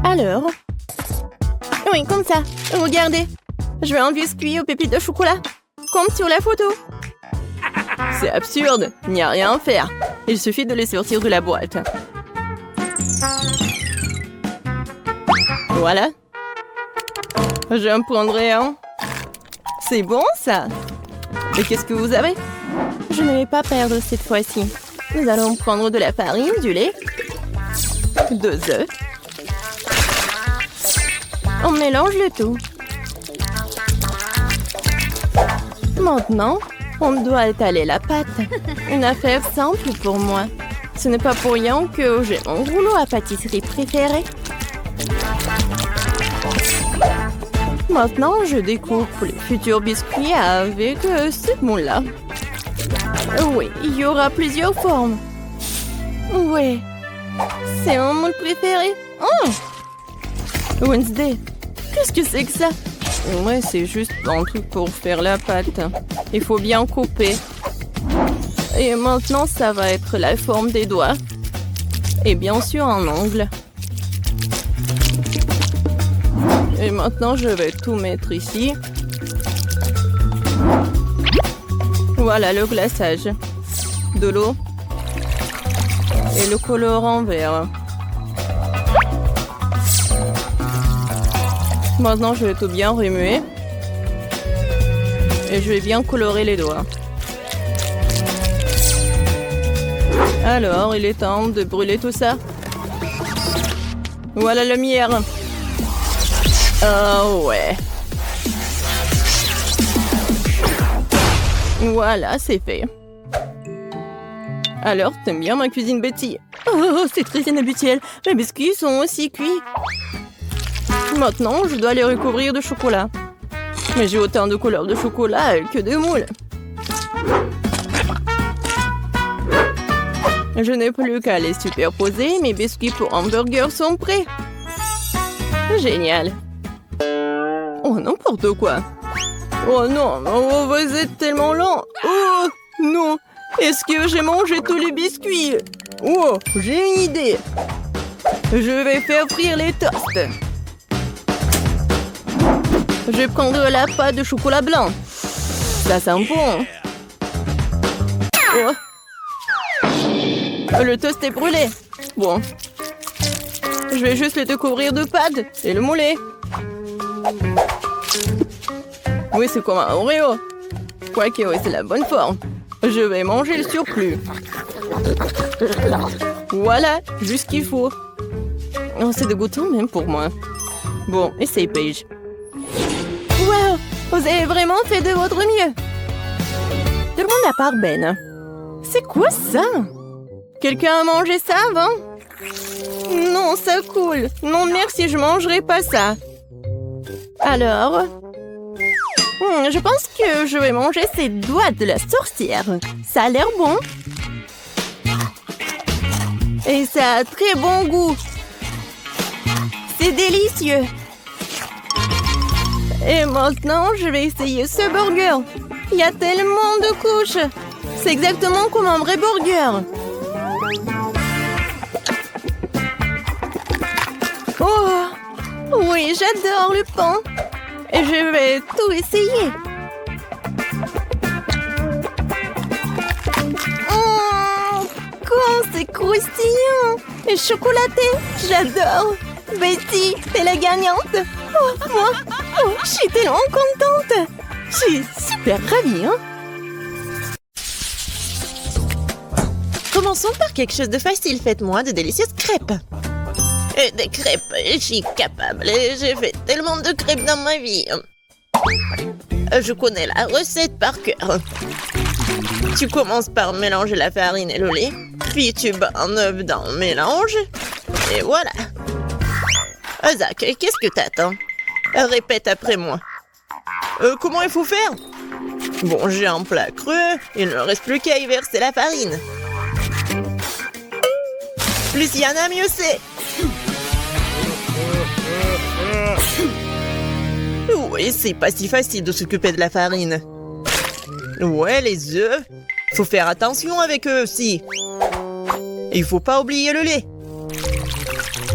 S1: Alors? Oui, comme ça. Regardez. Je vais un biscuit aux pépites de chocolat. Comme sur la photo. C'est absurde. Il n'y a rien à faire. Il suffit de les sortir de la boîte. Voilà. Je en prendrai un. C'est bon, ça. Et qu'est-ce que vous avez? Je ne vais pas perdre cette fois-ci. Nous allons prendre de la farine, du lait, 2 œufs. On mélange le tout. Maintenant, on doit étaler la pâte. Une affaire simple pour moi. Ce n'est pas pour rien que j'ai mon rouleau à pâtisserie préféré. Maintenant, je découpe les futurs biscuits avec ce moule-là. Oui, il y aura plusieurs formes. Oui, c'est mon moule préféré. Oh! Wednesday, qu'est-ce que c'est que ça? Ouais, c'est juste un truc pour faire la pâte. Il faut bien couper. Et maintenant, ça va être la forme des doigts. Et bien sûr, un ongle. Et maintenant, je vais tout mettre ici. Voilà le glaçage. De l'eau. Et le colorant vert. Maintenant, je vais tout bien remuer. Et je vais bien colorer les doigts. Alors, il est temps de brûler tout ça. Voilà la lumière. Oh ouais. Voilà, c'est fait. Alors, t'aimes bien ma cuisine, Betty? Oh, c'est très inhabituel. Mes biscuits sont aussi cuits. Maintenant, je dois les recouvrir de chocolat. Mais j'ai autant de couleurs de chocolat que de moules. Je n'ai plus qu'à les superposer. Mes biscuits pour hamburger sont prêts. Génial. Oh, n'importe quoi. Oh non, oh, vous êtes tellement lent. Oh non, est-ce que j'ai mangé tous les biscuits? Oh, j'ai une idée. Je vais faire frire les toasts. Je vais prendre la pâte de chocolat blanc. Ça sent bon. Oh. Le toast est brûlé. Bon. Je vais juste le découvrir de pâte et le mouler. Oui, c'est comme un Oreo. Quoique, oui, c'est la bonne forme. Je vais manger le surplus. Voilà, juste ce qu'il faut. Oh, c'est dégoûtant même pour moi. Bon, essaye, Paige. Wow, vous avez vraiment fait de votre mieux. Tout le monde à part Ben. C'est quoi ça? Quelqu'un a mangé ça avant? Non, ça coule. Non, merci, je mangerai pas ça. Alors... je pense que je vais manger ces doigts de la sorcière. Ça a l'air bon. Et ça a très bon goût. C'est délicieux. Et maintenant, je vais essayer ce burger. Il y a tellement de couches. C'est exactement comme un vrai burger. Oh, oui, j'adore le pain. Et je vais tout essayer. Oh, quand c'est croustillant et chocolaté, j'adore. Betty, t'es la gagnante. Oh, moi, je suis tellement contente. Je suis super ravie, hein. Commençons par quelque chose de facile. Faites-moi de délicieuses crêpes. Des crêpes, je suis capable. J'ai fait tellement de crêpes dans ma vie. Je connais la recette par cœur. Tu commences par mélanger la farine et le lait. Puis tu bats un œuf dans le mélange. Et voilà. Zach, qu'est-ce que t'attends? Répète après moi. Comment il faut faire? Bon, j'ai un plat creux. Il ne reste plus qu'à y verser la farine. Plus il y en a, mieux c'est. Oui, c'est pas si facile de s'occuper de la farine. Ouais, les œufs. Faut faire attention avec eux aussi. Et il faut pas oublier le lait.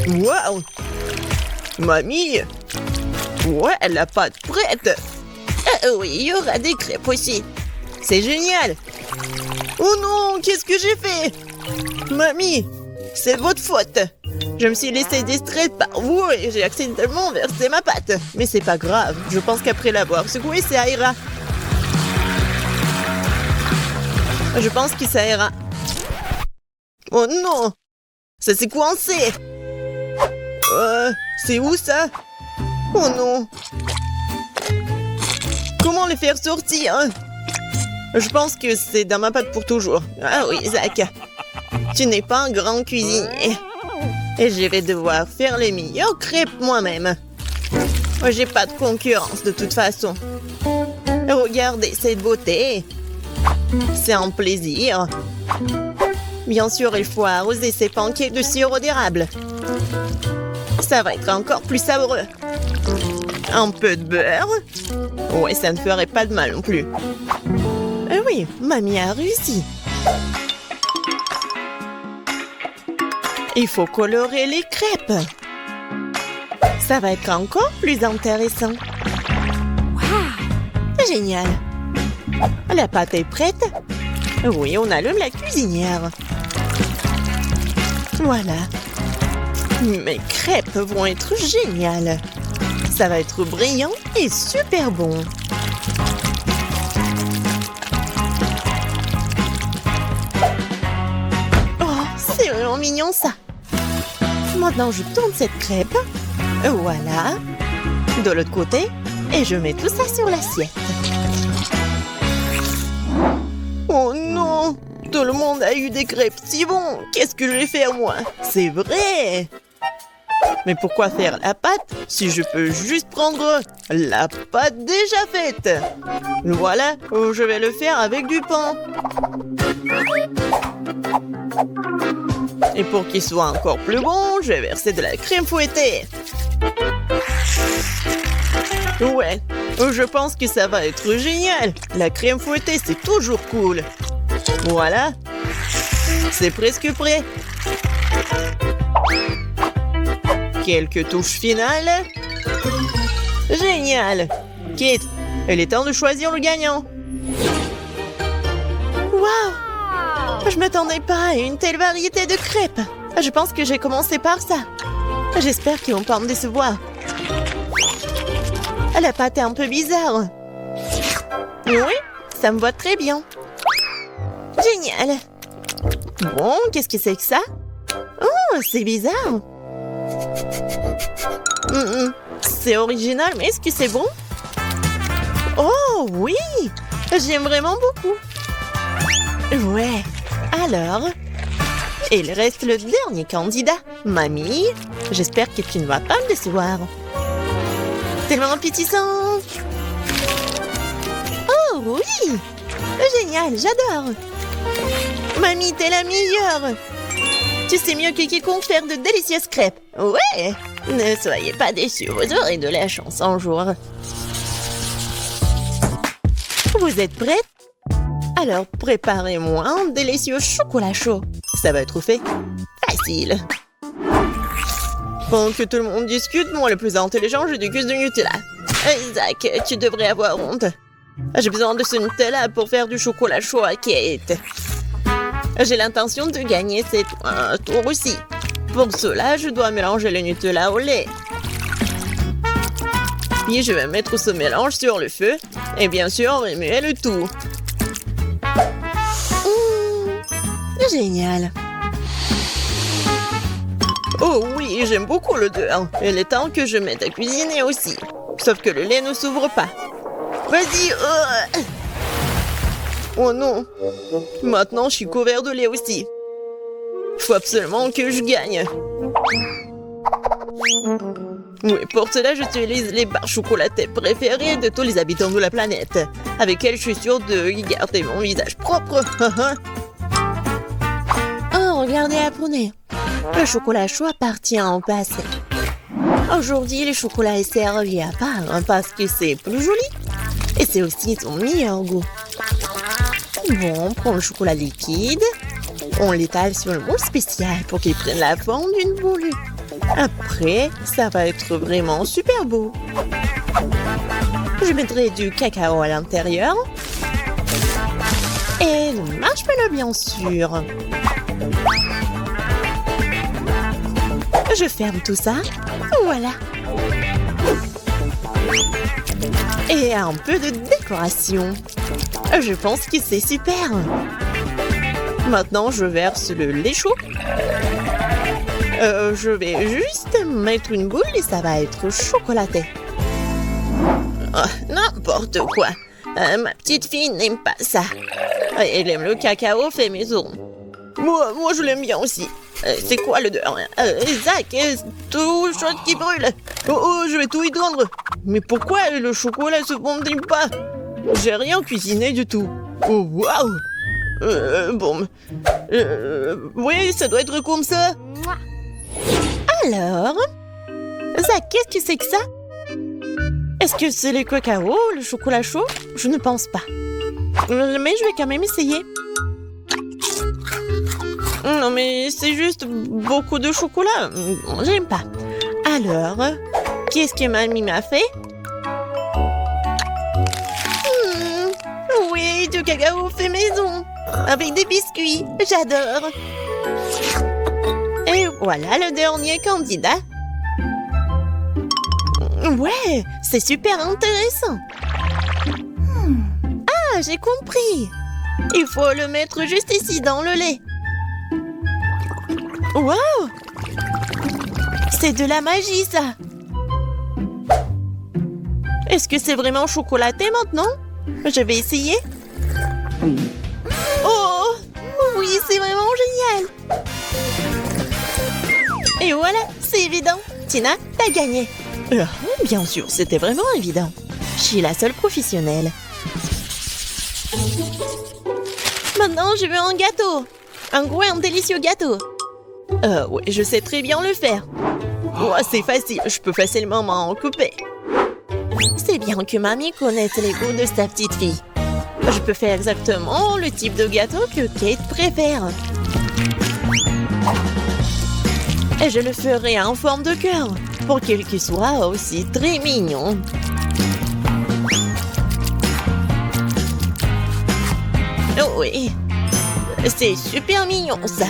S1: Waouh! Mamie! Ouais, la pâte prête. Oui, il y aura des crêpes aussi. C'est génial. Oh non, qu'est-ce que j'ai fait? Mamie, c'est votre faute. Je me suis laissée distraire par vous et j'ai accidentellement versé ma pâte. Mais c'est pas grave, je pense qu'après l'avoir secouée, ça ira. Je pense que ça ira. Oh non! Ça s'est coincé! C'est où ça? Oh non! Comment les faire sortir? Je pense que c'est dans ma pâte pour toujours. Ah oui, Zach. Tu n'es pas un grand cuisinier. Et je vais devoir faire les meilleures crêpes moi-même. J'ai pas de concurrence de toute façon. Regardez cette beauté. C'est un plaisir. Bien sûr, il faut arroser ces pancakes de sirop d'érable. Ça va être encore plus savoureux. Un peu de beurre. Ouais, ça ne ferait pas de mal non plus. Oui, mamie a réussi. Il faut colorer les crêpes. Ça va être encore plus intéressant. Wow! Génial. La pâte est prête. Oui, on allume la cuisinière. Voilà. Mes crêpes vont être géniales. Ça va être brillant et super bon. Oh, c'est vraiment mignon ça. Maintenant, je tourne cette crêpe. Voilà. De l'autre côté. Et je mets tout ça sur l'assiette. Oh non! Tout le monde a eu des crêpes si bons. Qu'est-ce que je vais faire moi? C'est vrai! Mais pourquoi faire la pâte si je peux juste prendre la pâte déjà faite? Voilà, je vais le faire avec du pain. Et pour qu'il soit encore plus bon, je vais verser de la crème fouettée. Ouais, je pense que ça va être génial. La crème fouettée, c'est toujours cool. Voilà, c'est presque prêt. Quelques touches finales. Génial. Kate, il est temps de choisir le gagnant. Waouh! Je m'attendais pas à une telle variété de crêpes. Je pense que j'ai commencé par ça. J'espère qu'ils vont pas me décevoir. La pâte est un peu bizarre. Oui, ça me va très bien. Génial. Bon, qu'est-ce que c'est que ça? Oh, c'est bizarre. C'est original, mais est-ce que c'est bon? Oh, oui! J'aime vraiment beaucoup. Ouais. Alors, il reste le dernier candidat. Mamie, j'espère que tu ne vas pas me décevoir. Tellement appétissant. Oh, oui! Génial, j'adore. Mamie, t'es la meilleure. Tu sais mieux que quiconque faire de délicieuses crêpes. Ouais! Ne soyez pas déçus, vous aurez de la chance un jour. Vous êtes prêtes? Alors, préparez-moi un délicieux chocolat chaud. Ça va être fait facile. Pendant que tout le monde discute, moi le plus intelligent, je déguste du Nutella. Isaac, tu devrais avoir honte. J'ai besoin de ce Nutella pour faire du chocolat chaud à Kate. J'ai l'intention de gagner cette tour aussi.
S2: Pour cela, je dois mélanger le Nutella au lait. Puis je vais mettre ce mélange sur le feu et bien sûr remuer le tout.
S1: Génial.
S2: Oh oui, j'aime beaucoup l'odeur. Il est temps que je mette à cuisiner aussi. Sauf que le lait ne s'ouvre pas. Vas-y. Oh non. Maintenant, je suis couvert de lait aussi. Il faut absolument que je gagne. Oui, pour cela, j'utilise les barres chocolatées préférées de tous les habitants de la planète, avec elles je suis sûre de garder mon visage propre.
S1: Oh, regardez la poney. Le chocolat chaud appartient au passé. Aujourd'hui, le chocolat est servi à part parce que c'est plus joli. Et c'est aussi son meilleur goût. Bon, on prend le chocolat liquide. On l'étale sur le moule spécial pour qu'il prenne la forme d'une boule. Après, ça va être vraiment super beau. Je mettrai du cacao à l'intérieur. Et le marshmallow, bien sûr. Je ferme tout ça. Voilà. Et un peu de décoration. Je pense que c'est super. Maintenant, je verse le lait chaud. Je vais juste mettre une boule et ça va être chocolaté. Oh, n'importe quoi. Ma petite fille n'aime pas ça. Elle aime le cacao fait maison. Moi, je l'aime bien aussi. C'est quoi l'odeur? Zach, tout chose qui brûle. Oh, je vais tout éteindre. Mais pourquoi le chocolat se fondit pas? J'ai rien cuisiné du tout. Oh, waouh. Bon. Oui, ça doit être comme ça. Alors, Zach, qu'est-ce que c'est que ça? Est-ce que c'est le cacao, le chocolat chaud? Je ne pense pas. Mais je vais quand même essayer.
S2: Non, mais c'est juste beaucoup de chocolat. J'aime pas.
S1: Alors, qu'est-ce que mamie m'a fait? Oui, du cacao fait maison. Avec des biscuits. J'adore. Et voilà le dernier candidat. Ouais, c'est super intéressant. Ah, j'ai compris. Il faut le mettre juste ici dans le lait. Wow! C'est de la magie, ça. Est-ce que c'est vraiment chocolaté maintenant? Je vais essayer. Oh! Oui, c'est vraiment génial. Et voilà, c'est évident. Tina, t'as gagné. Bien sûr, c'était vraiment évident. Je suis la seule professionnelle. Maintenant, je veux un gâteau. Un gros et un délicieux gâteau. Oui, je sais très bien le faire. Oh, c'est facile, je peux facilement m'en couper. C'est bien que mamie connaisse les goûts de sa petite fille. Je peux faire exactement le type de gâteau que Kate préfère. Et je le ferai en forme de cœur, pour qu'il soit aussi très mignon. Oh oui, c'est super mignon ça.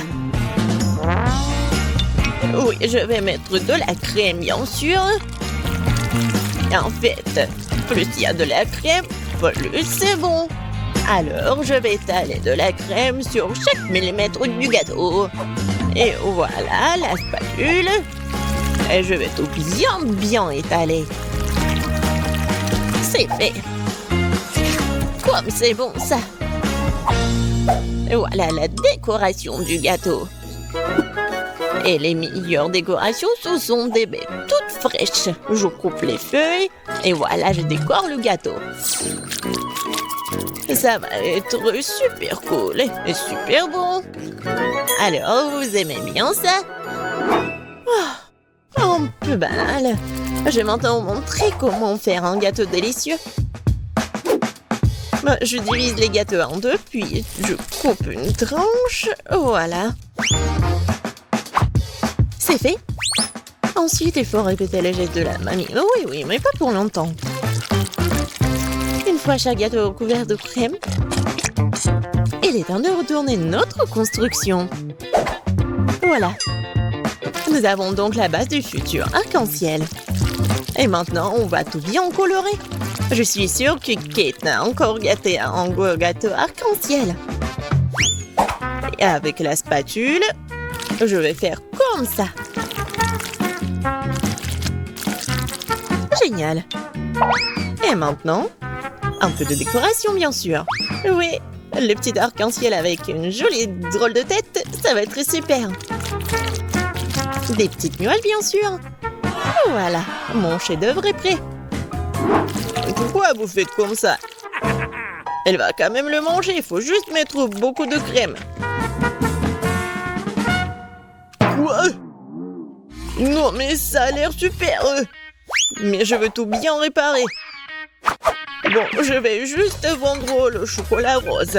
S1: Oui, je vais mettre de la crème, bien sûr. En fait, plus il y a de la crème, plus c'est bon. Alors, je vais étaler de la crème sur chaque millimètre du gâteau. Et voilà la spatule. Et je vais tout bien étaler. C'est fait. Comme c'est bon ça. Et voilà la décoration du gâteau. Et les meilleures décorations, ce sont des baies toutes fraîches. Je coupe les feuilles et voilà, je décore le gâteau. Ça va être super cool et super bon. Alors, vous aimez bien ça? Oh, un peu banal. Je vais maintenant vous montrer comment faire un gâteau délicieux. Je divise les gâteaux en deux, puis je coupe une tranche. Voilà. C'est fait. Ensuite, il faut répéter les gestes de la mamie. Oui, mais pas pour longtemps. Une fois chaque gâteau couvert de crème, il est temps de retourner notre construction. Voilà.
S2: Nous avons donc la base du futur arc-en-ciel. Et maintenant, on va tout bien colorer. Je suis sûre que Kate n'a encore gâté un gâteau arc-en-ciel. Et avec la spatule, je vais faire comme ça. Génial. Et maintenant, un peu de décoration, bien sûr. Oui, le petit arc-en-ciel avec une jolie drôle de tête, ça va être super. Des petites nuages, bien sûr. Voilà, mon chef-d'œuvre est prêt. Pourquoi vous faites comme ça? Elle va quand même le manger, il faut juste mettre beaucoup de crème. Quoi? Non, mais ça a l'air super. Mais je veux tout bien réparer. Bon, je vais juste vendre le chocolat rose.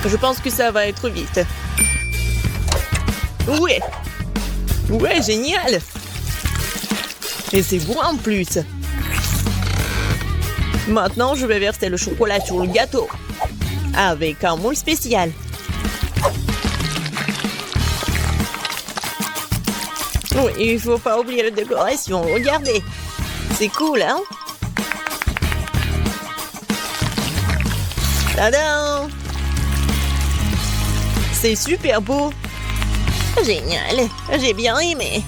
S2: Je pense que ça va être vite. Ouais. Ouais, génial. Et c'est bon en plus. Maintenant, je vais verser le chocolat sur le gâteau. Avec un moule spécial. Oui, il faut pas oublier la décoration. Regardez. C'est cool, hein? Tadam! C'est super beau. Génial. J'ai bien aimé.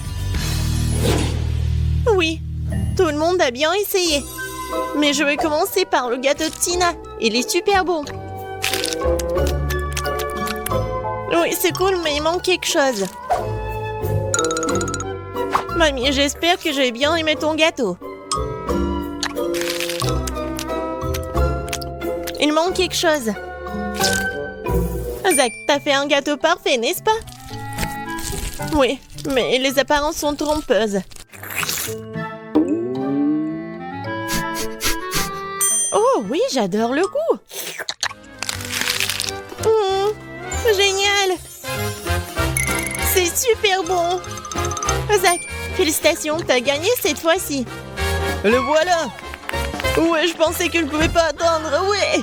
S2: Oui, tout le monde a bien essayé. Mais je vais commencer par le gâteau de Tina. Il est super beau. Oui, c'est cool, mais il manque quelque chose. Mamie, j'espère que j'ai bien aimé ton gâteau. Il manque quelque chose. Zach, t'as fait un gâteau parfait, n'est-ce pas? Oui, mais les apparences sont trompeuses. Oh oui, j'adore le goût. Génial. C'est super bon. Zach, félicitations, t'as gagné cette fois-ci. Le voilà. Ouais, je pensais que je ne pouvais pas attendre, ouais.